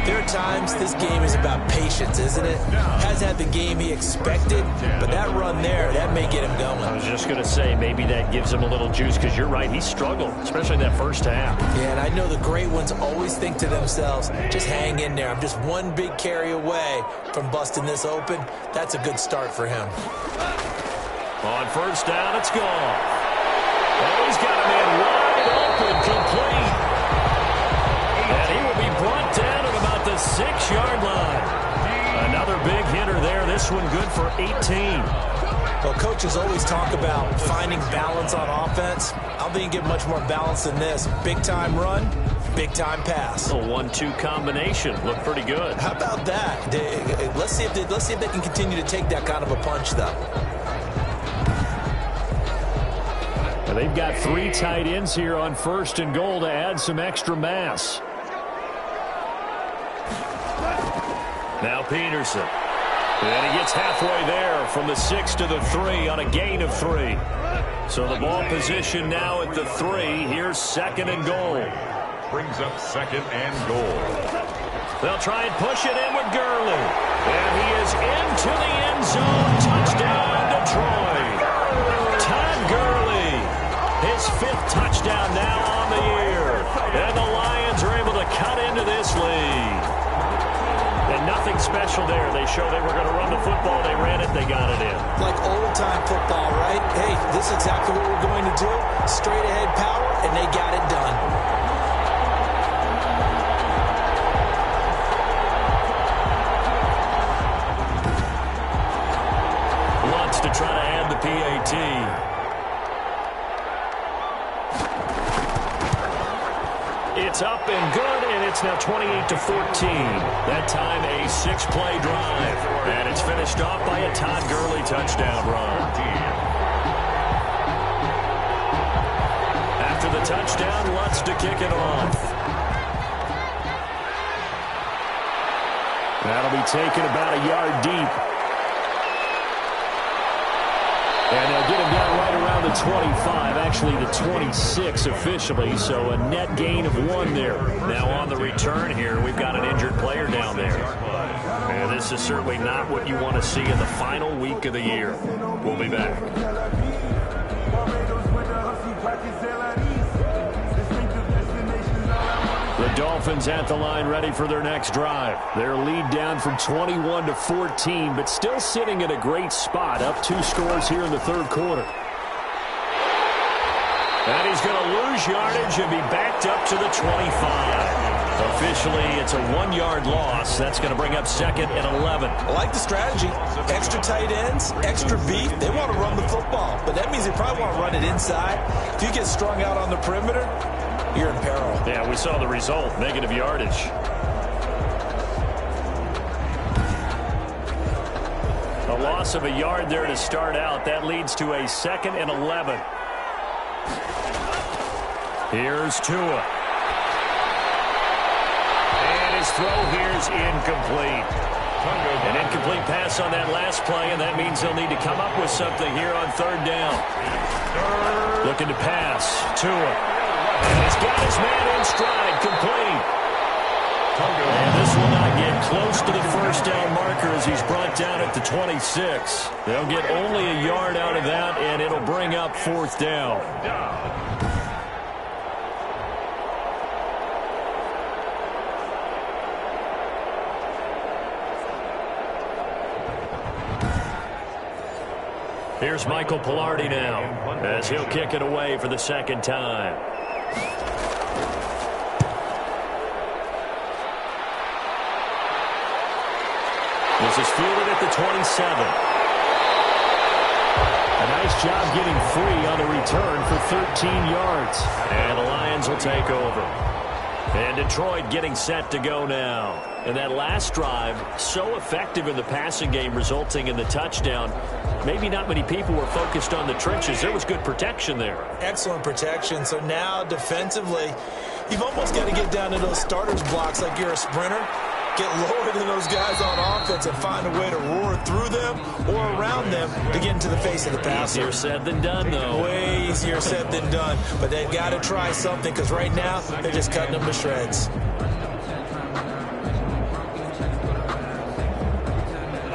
there are times this game is about patience, isn't it? Hasn't had the game he expected, but that run there, that may get him going. I was just going to say, maybe that gives him a little juice, because you're right, he struggled, especially that first half. Yeah, and I know the great ones always think to themselves, just hang in there. I'm just one big carry away from busting this open. That's a good start for him. On first down, it's gone. Oh, he's got a man wide open, complete. And he will be brought down at about the 6-yard line. Another big hitter there. This one good for 18. Well, coaches always talk about finding balance on offense. I don't think you get much more balance than this. Big-time run, big-time pass. A 1-2 combination. Looked pretty good. How about that? Let's see if they can continue to take that kind of a punch, though. And they've got 3 tight ends here on first and goal to add some extra mass. Now Peterson. And he gets halfway there from the 6 to the 3 on a gain of 3. So the ball position now at the 3. Here's second and goal. Brings up second and goal. They'll try and push it in with Gurley. And he is into the end zone. Touchdown, Detroit. Todd Gurley. His 5th touchdown now on the year. And the Lions are able to cut into this lead. And nothing special there. They show they were going to run the football. They ran it. They got it in. Like old-time football, right? Hey, this is exactly what we're going to do. Straight-ahead power, and they got it done. Wants to try to add the PAT. It's up and good, and it's now 28-14. That time a 6-play drive. And it's finished off by a Todd Gurley touchdown run. After the touchdown, Lutz to kick it off. That'll be taken about a yard deep. And they'll get him down right around the 25, actually the 26 officially, so a net gain of 1 there. Now on the return here, we've got an injured player down there. And this is certainly not what you want to see in the final week of the year. We'll be back. The Dolphins at the line ready for their next drive. Their lead down from 21-14, but still sitting in a great spot, up 2 scores here in the third quarter. And he's going to lose yardage and be backed up to the 25. Officially, it's a 1-yard loss. That's going to bring up second and 11. I like the strategy. Extra tight ends, extra beef. They want to run the football, but that means they probably want to run it inside. If you get strung out on the perimeter, you're in peril. Yeah, we saw the result, negative yardage. A loss of a yard there to start out. That leads to a second and 11. Here's Tua. And his throw here's incomplete. An incomplete pass on that last play, and that means they'll need to come up with something here on third down. Looking to pass. Tua. And he's got his man in stride, complete. And this will not get close to the first down marker as he's brought down at the 26. They'll get only a yard out of that, and it'll bring up fourth down. Here's Michael Pilardi now as he'll kick it away for the second time. This is fielded at the 27. A nice job getting free on the return for 13 yards. And the Lions will take over. And Detroit getting set to go now. And that last drive, so effective in the passing game, resulting in the touchdown. Maybe not many people were focused on the trenches. There was good protection there. Excellent protection. So now defensively, you've almost got to get down to those starters blocks like you're a sprinter. Get lower than those guys on offense and find a way to roar through them or around them to get into the face of the passer. Easier said than done, though. Way easier said than done. But they've got to try something because right now they're just cutting them to shreds.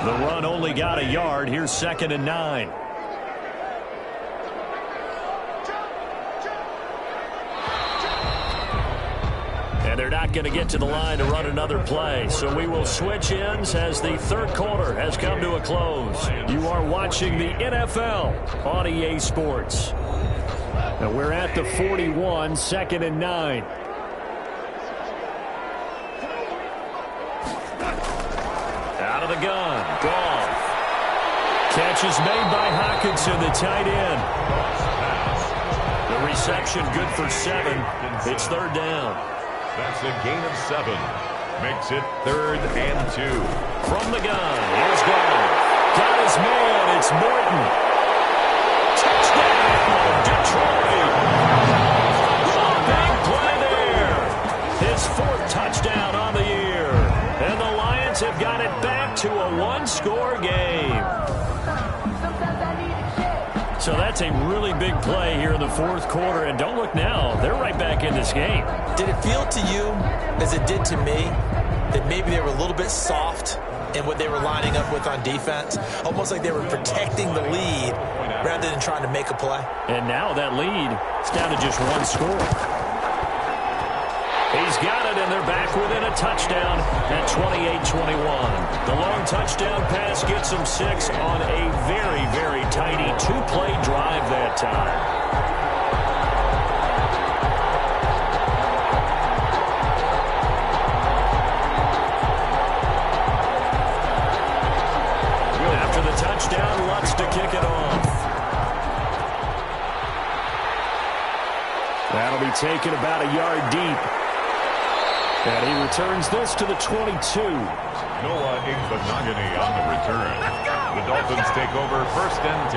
The run only got a yard. Here's second and 9. And they're not going to get to the line to run another play. So we will switch ends as the third quarter has come to a close. You are watching the NFL on EA Sports. And we're at the 41, 2nd and 9. Out of the gun, Goff. Catch is made by Hockenson, the tight end. The reception good for 7. It's third down. That's a gain of 7. Makes it 3rd and 2. From the gun, here's Goff. Got his man, it's Morton. Touchdown, Detroit. Big play there. His 4th touchdown on the year. And the Lions have got it back to a one-score game. So that's a really big play here in the 4th quarter. And don't look now, they're right back in this game. Did it feel to you, as it did to me, that maybe they were a little bit soft in what they were lining up with on defense? Almost like they were protecting the lead rather than trying to make a play. And now that lead is down to just one score. He's got it, and they're back within a touchdown at 28-21. The long touchdown pass gets them 6 on a very, very tidy 2-play drive that time. After the touchdown, Lutz to kick it off. That'll be taken about a yard deep. And he returns this to the 22. Noah Igbenogany on the return. The Dolphins take over 1st and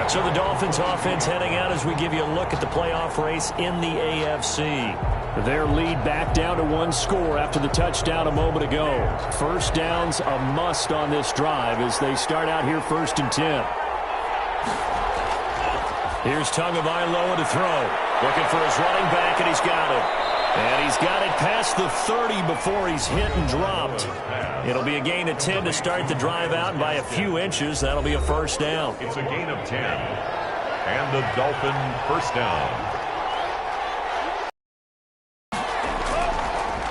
10. So the Dolphins offense heading out as we give you a look at the playoff race in the AFC. Their lead back down to one score after the touchdown a moment ago. First down's a must on this drive as they start out here 1st and 10. Here's Tagovailoa to throw. Looking for his running back, and he's got it. And he's got it past the 30 before he's hit and dropped. It'll be a gain of 10 to start the drive out, and by a few inches, that'll be a first down. It's a gain of 10. And the Dolphin first down.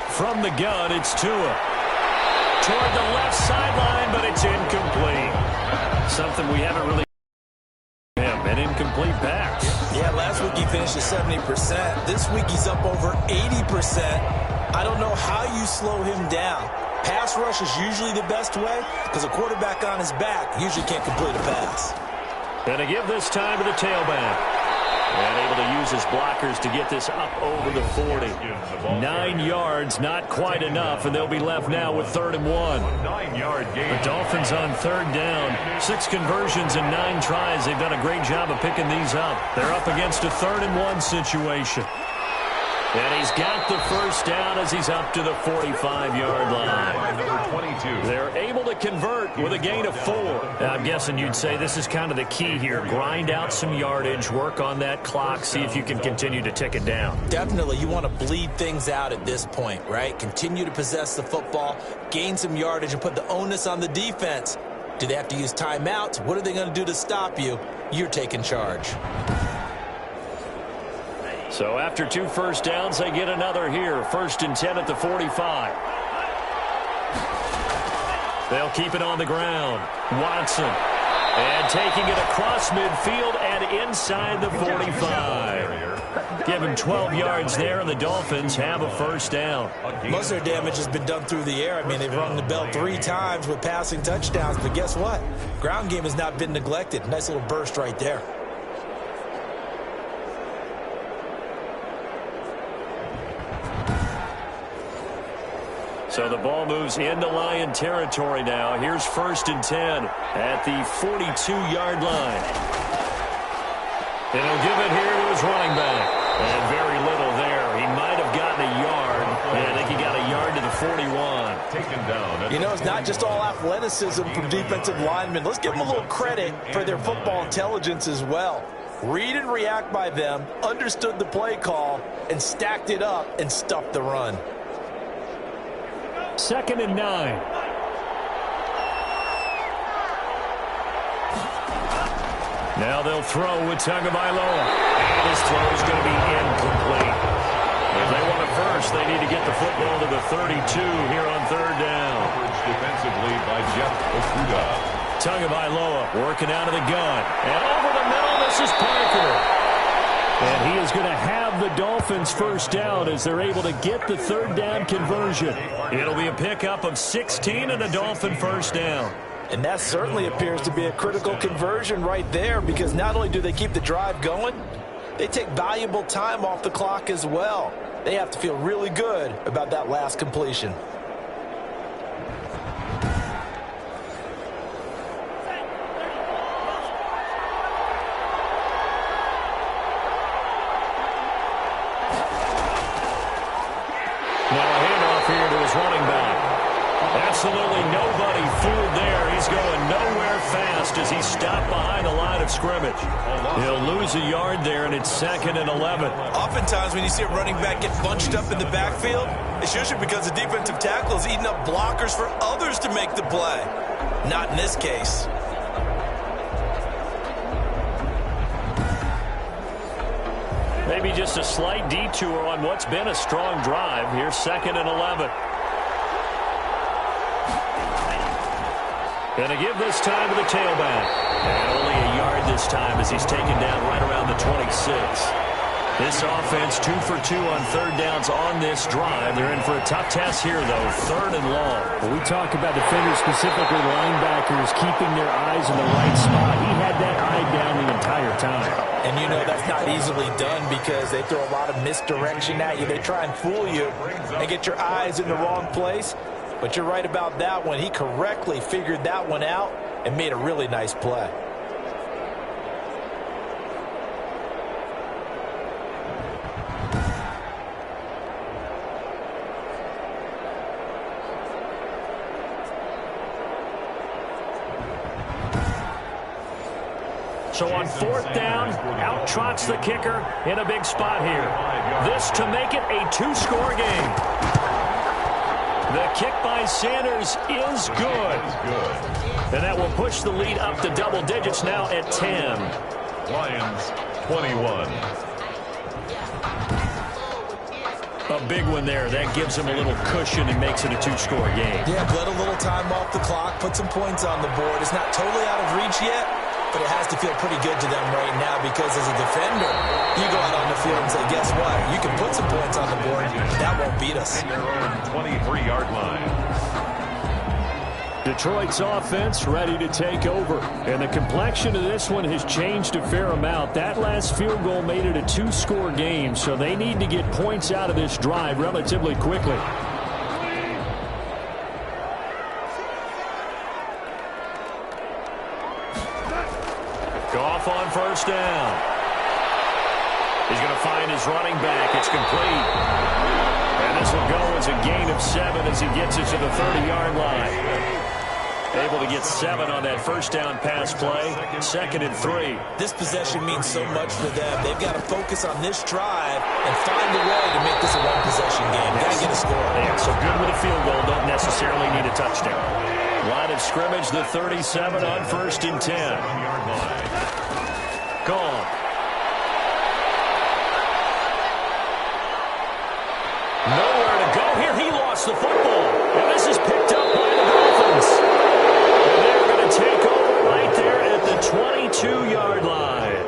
From the gun, it's Tua. Toward the left sideline, but it's incomplete. Something we haven't really an incomplete pass. Yeah, last week he finished at 70%. This week he's up over 80%. I don't know how you slow him down. Pass rush is usually the best way because a quarterback on his back usually can't complete a pass. And to give this time to the tailback. And able to use his blockers to get this up over the 40. 9 yards, not quite enough, and they'll be left now with 3rd and 1. 9-yard gain. The Dolphins on 3rd down. 6 conversions and 9 tries. They've done a great job of picking these up. They're up against a 3rd and 1 situation. And he's got the first down as he's up to the 45-yard line. Number 22. They're able to convert with a gain of 4. Now, I'm guessing you'd say this is kind of the key here. Grind out some yardage, work on that clock, see if you can continue to tick it down. Definitely, you want to bleed things out at this point, right? Continue to possess the football, gain some yardage, and put the onus on the defense. Do they have to use timeouts? What are they going to do to stop you? You're taking charge. So after 2 first downs, they get another here. 1st and 10 at the 45. They'll keep it on the ground. Watson. And taking it across midfield and inside the 45. Give him 12 yards there, and the Dolphins have a first down. Most of their damage has been done through the air. I mean, they've rung the bell 3 times with passing touchdowns, but guess what? Ground game has not been neglected. Nice little burst right there. So the ball moves into Lion territory now. Here's 1st and 10 at the 42-yard line. And he'll give it here to his running back. And very little there. He might have gotten a yard. And I think he got a yard to the 41. Taken down. You know, it's not just all athleticism from defensive linemen. Let's give them a little credit for their football intelligence as well. Read and react by them, understood the play call, and stacked it up and stuffed the run. 2nd and 9. Now they'll throw with Tagovailoa. This throw is going to be incomplete. If they want a first, First, they need to get the football to the 32 here on third down. Defensively by Jeff Okuda. Tagovailoa working out of the gun. And over the middle, this is Parker. And he is going to have the Dolphins first down as they're able to get the third down conversion. It'll be a pickup of 16 and a Dolphin first down. And that certainly appears to be a critical conversion right there, because not only do they keep the drive going, they take valuable time off the clock as well. They have to feel really good about that last completion. Now a handoff here to his running back. Absolutely nobody fooled there. He's going nowhere fast as he's stopped behind the line of scrimmage. He'll lose a yard there, and it's 2nd and 11. Oftentimes when you see a running back get bunched up in the backfield, it's usually because the defensive tackle is eating up blockers for others to make the play. Not in this case. Maybe just a slight detour on what's been a strong drive. Here's 2nd and 11. Going to give this time to the tailback. And only a yard this time as he's taken down right around the 26. This offense 2 for 2 on third downs on this drive. They're in for a tough test here, though, 3rd and long. When we talk about defenders, specifically linebackers, keeping their eyes in the right spot, he had that eye down the entire time. And you know that's not easily done because they throw a lot of misdirection at you. They try and fool you and get your eyes in the wrong place. But you're right about that one. He correctly figured that one out and made a really nice play. So on 4th down, out trots the kicker in a big spot here. This to make it a 2-score game. The kick by Sanders is good. And that will push the lead up to double digits now at 10. Lions 21. A big one there. That gives him a little cushion and makes it a 2-score game. Yeah, let a little time off the clock, put some points on the board. It's not totally out of reach yet, but it has to feel pretty good to them right now because as a defender, you go out on the field and say, guess what? You can put some points on the board. That won't beat us. Their own 23-yard line. Detroit's offense ready to take over. And the complexion of this one has changed a fair amount. That last field goal made it a 2-score game, so they need to get points out of this drive relatively quickly. Goff on 1st down. He's going to find his running back. It's complete. And this will go as a gain of 7 as he gets it to the 30-yard line. Able to get 7 on that 1st down pass play. 2nd and 3. This possession means so much for them. They've got to focus on this drive and find a way to make this a one-possession game. Got to get a score. Yeah, so good with a field goal. Don't necessarily need a touchdown. Line of scrimmage, the 37 on 1st and 10. Gone. Nowhere to go here. He lost the football. And this is picked up by the Dolphins. And they're going to take over right there at the 22-yard line.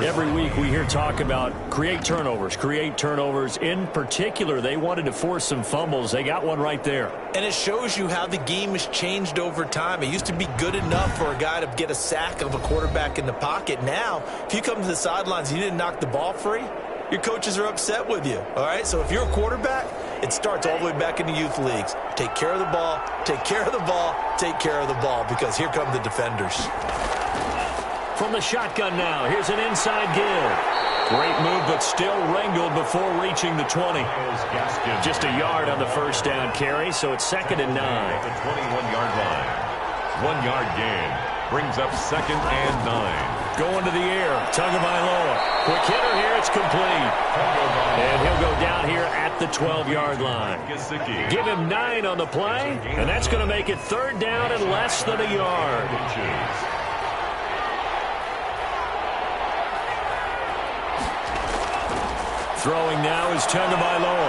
Every week we hear talk about create turnovers. In particular, they wanted to force some fumbles. They got one right there. And it shows you how the game has changed over time. It used to be good enough for a guy to get a sack of a quarterback in the pocket. Now, if you come to the sidelines and you didn't knock the ball free, your coaches are upset with you. All right, so if you're a quarterback, it starts all the way back in the youth leagues. Take care of the ball, take care of the ball, take care of the ball, because here come the defenders. From the shotgun now, here's an inside give. Great move, but still wrangled before reaching the 20. Just a yard on the 1st down carry, so it's 2nd and 9. The 21-yard line. 1-yard gain brings up 2nd and 9. Going to the air, Tagovailoa. Quick hitter here, it's complete. And he'll go down here at the 12-yard line. Give him 9 on the play, and that's going to make it 3rd down and less than a yard. throwing now is Tagovailoa.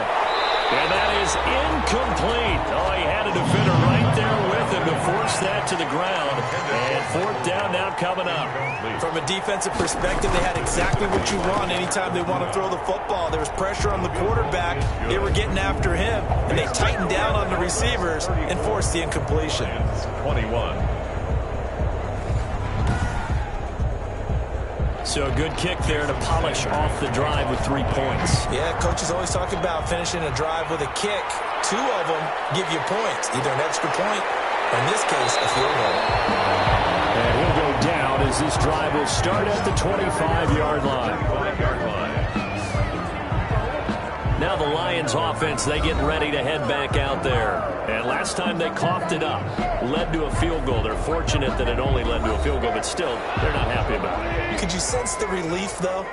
And that is incomplete. Oh, he had a defender right there with him to force that to the ground. And fourth down now coming up. From a defensive perspective, they had exactly what you want anytime they want to throw the football. There was pressure on the quarterback. They were getting after him, and they tightened down on the receivers and forced the incompletion. 21. So a good kick there to polish off the drive with 3 points. Yeah, coaches always talk about finishing a drive with a kick. 2 of them give you points, either an extra point or, in this case, a field goal. And he'll go down as this drive will start at the 25-yard line. Now the Lions offense, they get ready to head back out there. And last time they coughed it up, led to a field goal. They're fortunate that it only led to a field goal, but still, they're not happy about it. Could you sense the relief, though,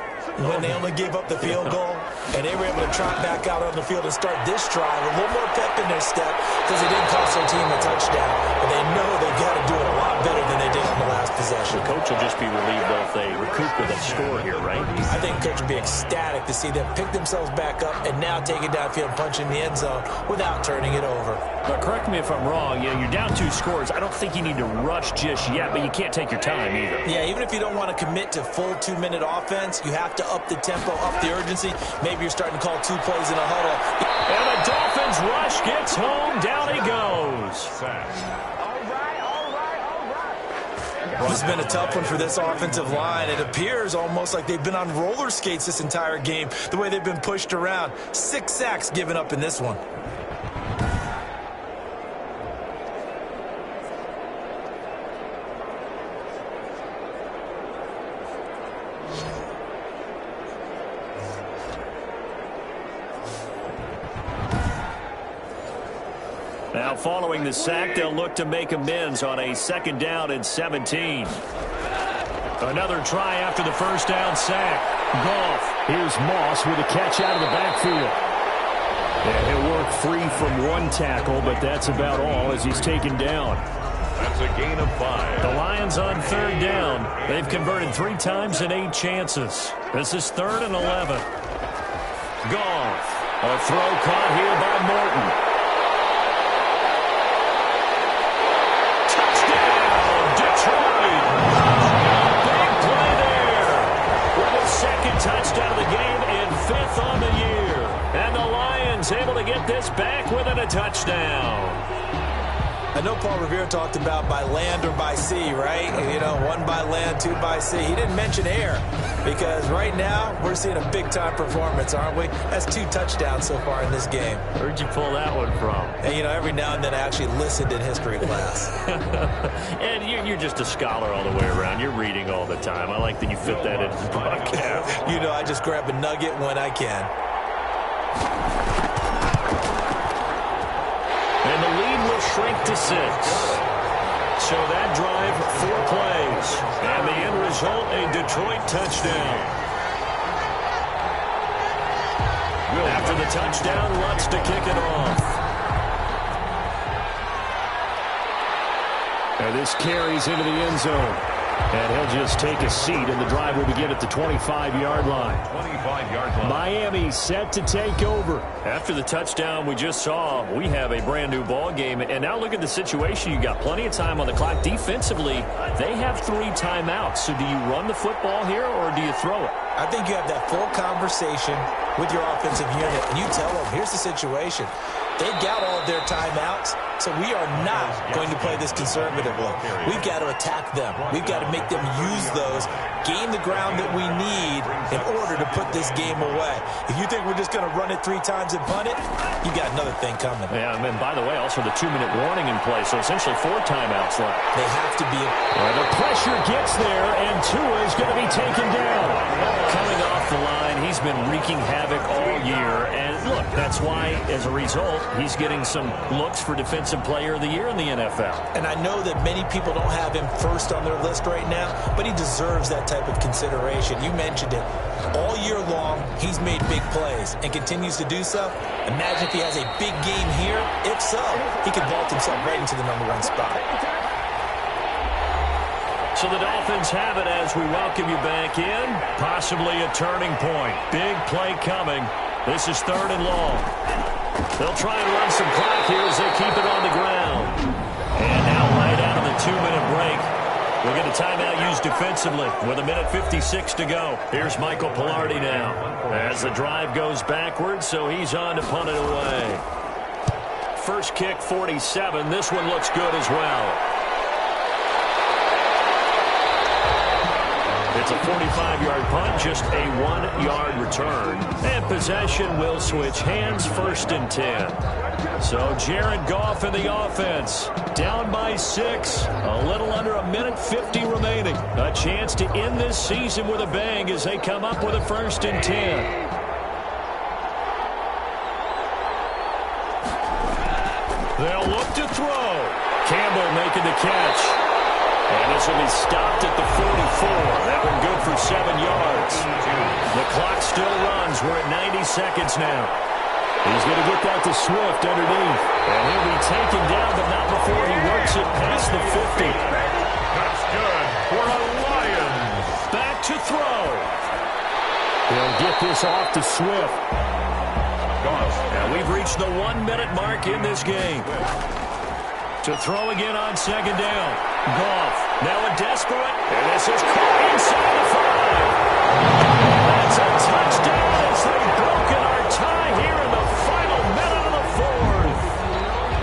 when they only gave up the field goal and they were able to trot back out on the field and start this drive, a little more pep in their step because they didn't cost their team a touchdown. But they know they've got to do it a lot better than they did on the last possession. The coach will just be relieved though if they recoup with a score here, right? I think the coach will be ecstatic to see them pick themselves back up and now take it downfield and punch in the end zone without turning it over. But correct me if I'm wrong, you're down 2 scores. I don't think you need to rush just yet, but you can't take your time either. Yeah, even if you don't want to commit to full 2-minute offense, you have to up the tempo, up the urgency. Maybe you're starting to call 2 plays in a huddle. And the Dolphins rush gets home. Down he goes. This has been a tough one for this offensive line. It appears almost like they've been on roller skates this entire game, the way they've been pushed around. 6 sacks given up in this one. Now following the sack, they'll look to make amends on a 2nd down and 17. Another try after the first down sack. Goff. Here's Moss with a catch out of the backfield. And he'll work free from 1 tackle, but that's about all as he's taken down. That's a gain of 5. The Lions on 3rd down. They've converted 3 times in 8 chances. This is 3rd and 11. Goff. A throw caught here by Morton. Touchdown of the game and 5th on the year. And the Lions able to get this back within a touchdown. I know Paul Revere talked about by land or by sea, right? You know, 1 by land, 2 by sea. He didn't mention air because right now we're seeing a big-time performance, aren't we? That's 2 touchdowns so far in this game. Where'd you pull that one from? And, you know, every now and then I actually listened in history class. And you're just a scholar all the way around. You're reading all the time. I like that you fit that into the broadcast. You know, I just grab a nugget when I can. And the lead will shrink to 6. So that drive, 4 plays. And the end result, a Detroit touchdown. After the touchdown, Lutz to kick it off. And this carries into the end zone. And he'll just take a seat, and the drive will begin at the 25-yard line. 25-yard line. Miami set to take over. After the touchdown we just saw, we have a brand-new ball game. And now look at the situation. You got plenty of time on the clock. Defensively, they have 3 timeouts. So do you run the football here, or do you throw it? I think you have that full conversation with your offensive unit, and you tell them, here's the situation. They've got all of their timeouts, so we are not going to play this conservatively. We've got to attack them. We've got to make them use those, gain the ground that we need in order to put this game away. If you think we're just going to run it 3 times and punt it, you got another thing coming. Yeah, and by the way, also the 2-minute warning in play, so essentially 4 timeouts left. They have to be. The pressure gets there, and Tua is going to be taken down. Coming off the line, he's been wreaking havoc all year, and look, that's why, as a result, he's getting some looks for Defensive Player of the Year in the NFL. And I know that many people don't have him first on their list right now, but he deserves that type of consideration. You mentioned it. All year long, he's made big plays and continues to do so. Imagine if he has a big game here. If so, he could vault himself right into the #1 spot. So the Dolphins have it as we welcome you back in. Possibly a turning point. Big play coming. This is 3rd and long. They'll try and run some clock here as they keep it on the ground. And now right out of the 2-minute break, we'll get a timeout used defensively with 1:56 to go. Here's Michael Pilardi now as the drive goes backwards, so he's on to punt it away. First kick, 47. This one looks good as well. It's a 45-yard punt, just a 1-yard return. And possession will switch hands, 1st and 10. So Jared Goff in the offense, down by 6, a little under 1:50 remaining. A chance to end this season with a bang as they come up with a 1st and 10. They'll look to throw. Campbell making the catch. And this will be stopped at the 44. That one good for 7 yards. The clock still runs. We're at 90 seconds now. He's going to get that to Swift underneath. And he'll be taken down, but not before he works it past the 50. That's good for the Lions. Back to throw. He'll get this off to Swift. And we've reached the 1-minute mark in this game. To throw again on 2nd down. Goff now a desperate, and this is caught inside the 5. That's a touchdown as they've broken our tie here in the final minute of the 4th.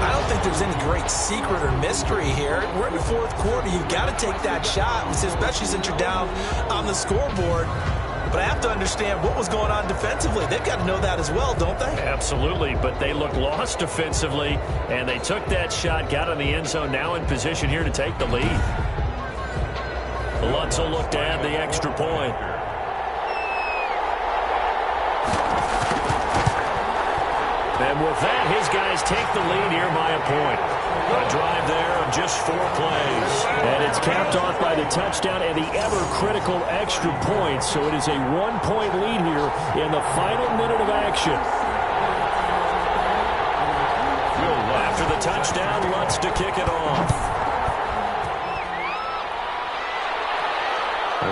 I don't think there's any great secret or mystery here. We're in the 4th quarter. You've got to take that shot, especially since you're down on the scoreboard. But I have to understand what was going on defensively. They've got to know that as well, don't they? Absolutely, but they look lost defensively, and they took that shot, got in the end zone, now in position here to take the lead. Lutz will look to add the extra point. And with that, his guys take the lead here by a point. A drive there of just 4 plays. And it's capped off by the touchdown and the ever-critical extra point. So it is a 1-point lead here in the final minute of action. After the touchdown, Lutz to kick it off.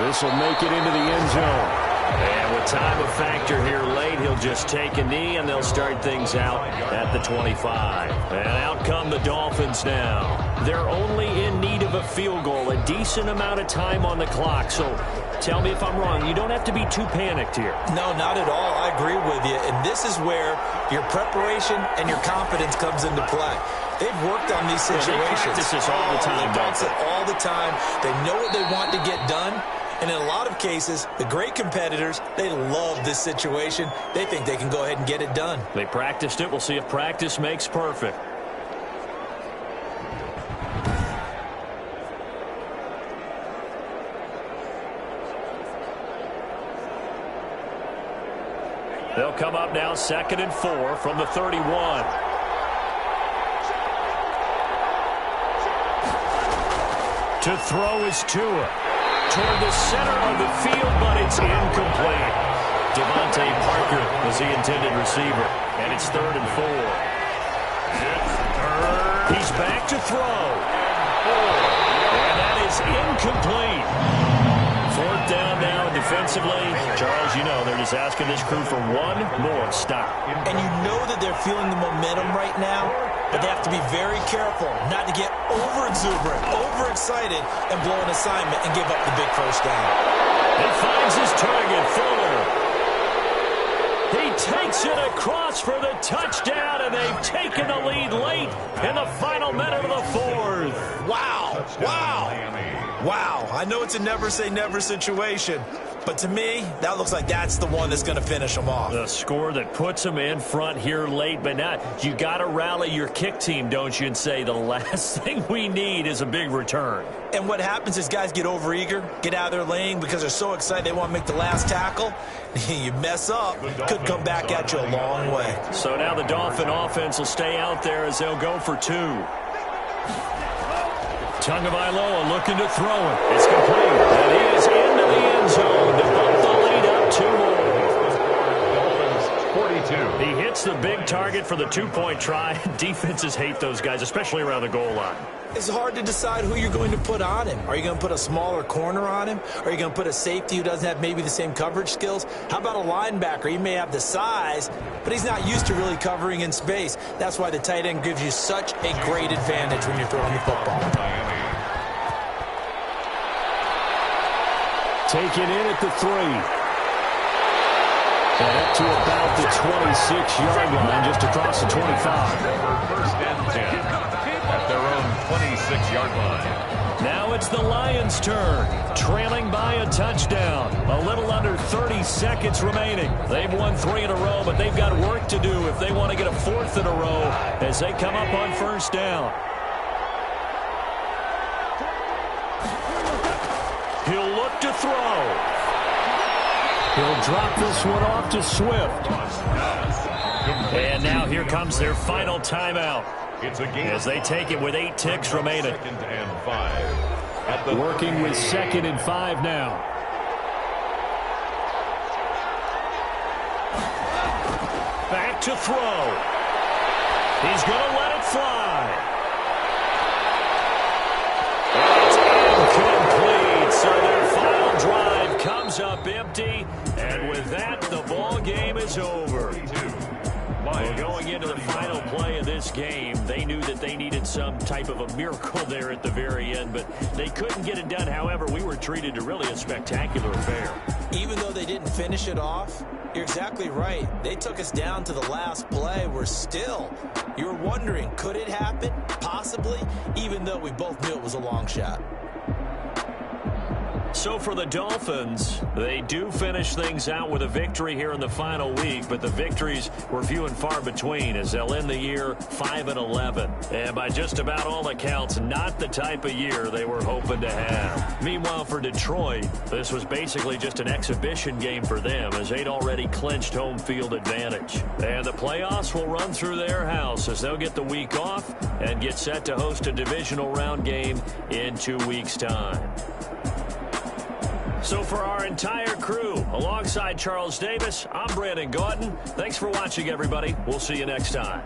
This will make it into the end zone. And with time a factor here late, he'll just take a knee, and they'll start things out at the 25. And out come the Dolphins now. They're only in need of a field goal, a decent amount of time on the clock. So tell me if I'm wrong. You don't have to be too panicked here. No, not at all. I agree with you. And this is where your preparation and your confidence comes into play. They've worked on these situations. They practice this all the time. They practice it all the time. They know what they want to get done. And in a lot of cases, the great competitors, they love this situation. They think they can go ahead and get it done. They practiced it. We'll see if practice makes perfect. They'll come up now 2nd and 4 from the 31. To throw is Tua. Toward the center of the field, but it's incomplete. Devontae Parker was the intended receiver, and it's 3rd and 4. He's back to throw. And that is incomplete. 4th down now defensively. Charles, you know they're just asking this crew for one more stop. And you know that they're feeling the momentum right now, but they have to be very careful not to get over-exuberant, overexcited, and blow an assignment and give up the big 1st down. He finds his target, Fuller. He takes it across for the touchdown, and they've taken the lead late in the final minute of the 4th. Wow. Wow. Wow. I know it's a never-say-never situation, but to me, that looks like that's the one that's going to finish them off. The score that puts them in front here late, but now you got to rally your kick team, don't you, and say the last thing we need is a big return. And what happens is guys get overeager, get out of their lane because they're so excited they want to make the last tackle. You mess up, could come back at you a long way. So now the Dolphin offense will stay out there as they'll go for 2. Tagovailoa looking to throw it. It's complete. And he is into the end zone to bump the lead up 2 more. 42. He hits the big target for the two-point try. Defenses hate those guys, especially around the goal line. It's hard to decide who you're going to put on him. Are you going to put a smaller corner on him? Are you going to put a safety who doesn't have maybe the same coverage skills? How about a linebacker? He may have the size, but he's not used to really covering in space. That's why the tight end gives you such a great advantage when you're throwing the football. Taken in at the 3. And up to about the 26-yard line, just across the 25. First and 10 at their own 26-yard line. Now it's the Lions' turn, trailing by a touchdown. A little under 30 seconds remaining. They've won 3 in a row, but they've got work to do if they want to get a 4th in a row as they come up on first down. He'll look to throw. He'll drop this one off to Swift. And now here comes their final timeout as they take it with 8 ticks remaining. Working with 2nd and 5 now. Back to throw. He's going to let it fly. It's incomplete. So their final drive comes up empty. And with that, the ball game is over. Well, going into the final play of this game, they knew that they needed some type of a miracle there at the very end, but they couldn't get it done. However, we were treated to really a spectacular affair. Even though they didn't finish it off, you're exactly right. They took us down to the last play. You were wondering, could it happen? Possibly, even though we both knew it was a long shot. So for the Dolphins, they do finish things out with a victory here in the final week, but the victories were few and far between as they'll end the year 5-11. And by just about all accounts, not the type of year they were hoping to have. Meanwhile, for Detroit, this was basically just an exhibition game for them as they'd already clinched home field advantage. And the playoffs will run through their house as they'll get the week off and get set to host a divisional round game in 2 weeks' time. So for our entire crew, alongside Charles Davis, I'm Brandon Gautin. Thanks for watching, everybody. We'll see you next time.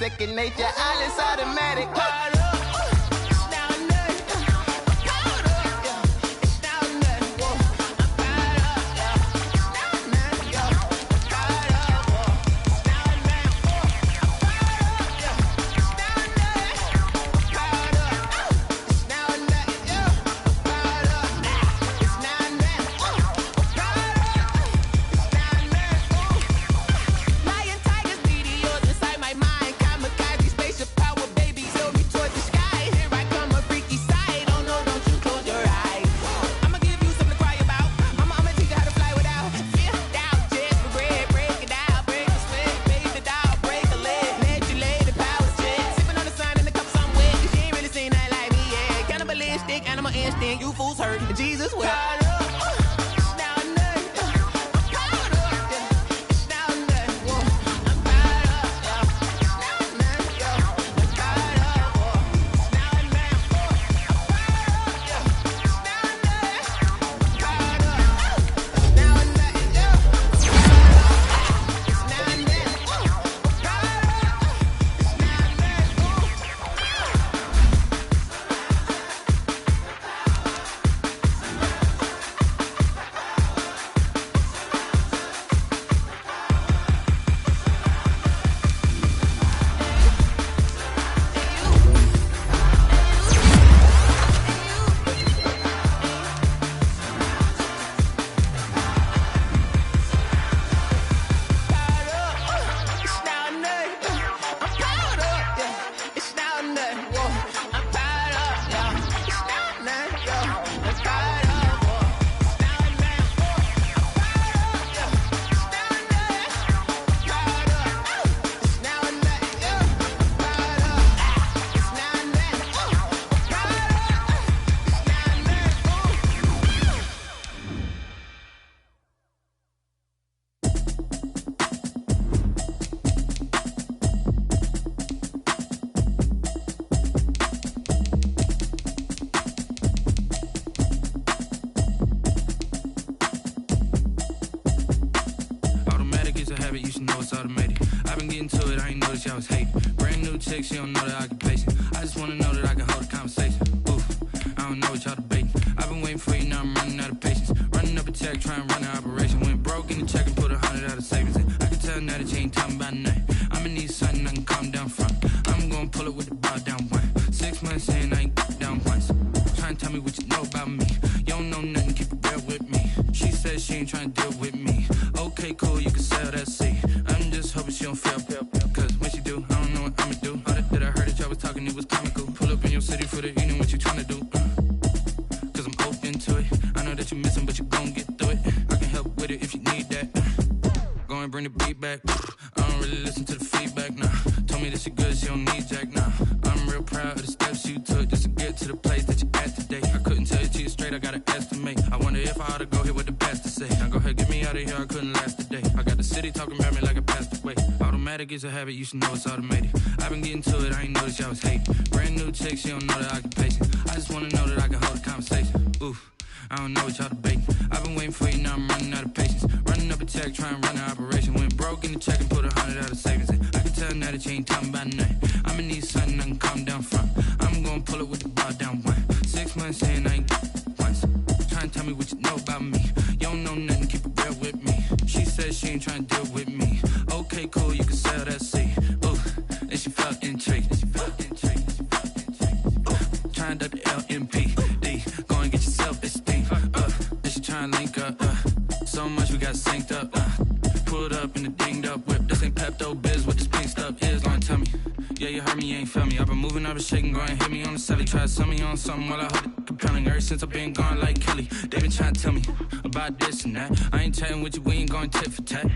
second nature. All is automatic. She don't know the occupation. I just wanna know that I can hold a conversation. Oof, I don't know what y'all debating. I've been waiting for you, now I'm running out of patience. Running up a check, trying to run an operation. Went broke in the check and put 100 out of savings in. I can tell now that you ain't talking about nothing. I'ma need something I can calm down from. I'm gonna pull it with the bar down one. 6 months in, I ain't down once. Trying to tell me what you know about me. You don't know nothing, keep it real with me. She said she ain't trying to deal with me. Okay, cool, you can sell that seat. I'm just hoping she don't feel. Cause when she do, I don't know what I'ma do. That I heard that y'all was talking, it was comical. Pull up in your city for the evening, what you tryna do? Cause I'm open to it. I know that you missing, but you gon' get through it. I can help with it if you need that. Go and bring the beat back. I don't really listen to the feedback, nah. Told me that she good, she don't need jack, nah. I'm real proud of the steps you took just to get to the place that you're at today. I couldn't tell it to you straight, I gotta estimate. I wonder if I ought to go here with the best to say. Now go ahead, get me out of here, I couldn't last today. I got the city talking about me like I passed away. Automatic is a habit, you should know it's automated. I've been getting to it, I ain't noticed y'all was hating. Brand new chick, she don't know the occupation. I just wanna know that I can hold a conversation. Oof, I don't know what y'all debating. I've been waiting for you, now I'm running out of patience. Running up a check, trying to run an operation. Went broke in the check and put 100 out of savings in. I can tell now that you ain't talking about nothing. I'ma need something I can calm down from. I'm gonna pull it with the bar down one. 6 months in, I ain't once. Trying to tell me what you know about me. You don't know nothing, keep it real with me. She said she ain't trying to deal with me. Okay, cool, you can sell that seat. Ooh, and she felt intrigued. Trying to the LMPD. Go and get your self-esteem. And she trying to link up. So much we got synced up. Pulled up in the dinged up whip. This ain't Pepto-Biz, what this pink stuff is. Gonna tell me. Yeah, you heard me, you ain't feel me. I've been moving, I've been shaking, go and hit me on the celly. Try to sell me on something while I hold it compelling. Ever since I've been gone like Kelly, they been trying to tell me about this and that. I ain't chatting with you, we ain't going tit for tat.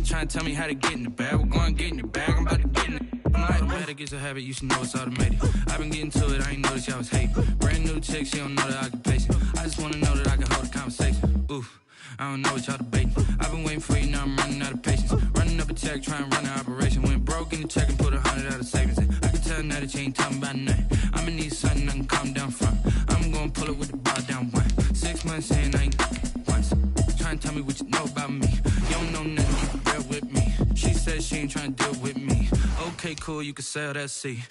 Trying to tell me how to get in the bag. We're going to get in the bag, I'm about to get in it. I'm like, automatic is a habit, you should know it's automated. I've been getting to it, I ain't noticed y'all was hating. Brand new chick, she don't know the occupation. I just wanna know that I can hold a conversation. Oof, I don't know what y'all debating. I've been waiting for you, now I'm running out of patience. Running up a check, trying to run an operation. Went broke in the check and put 100 out of savings in. I can tell now that you ain't talking about nothing. I'ma need something I can calm down from. I'm gonna pull it with the bar down one. 6 months in, I ain't once. Trying to tell me what you know about me. You don't know nothing, keep it real with me. She said she ain't trying to deal with me. Okay. Okay, cool, you can sail that sea.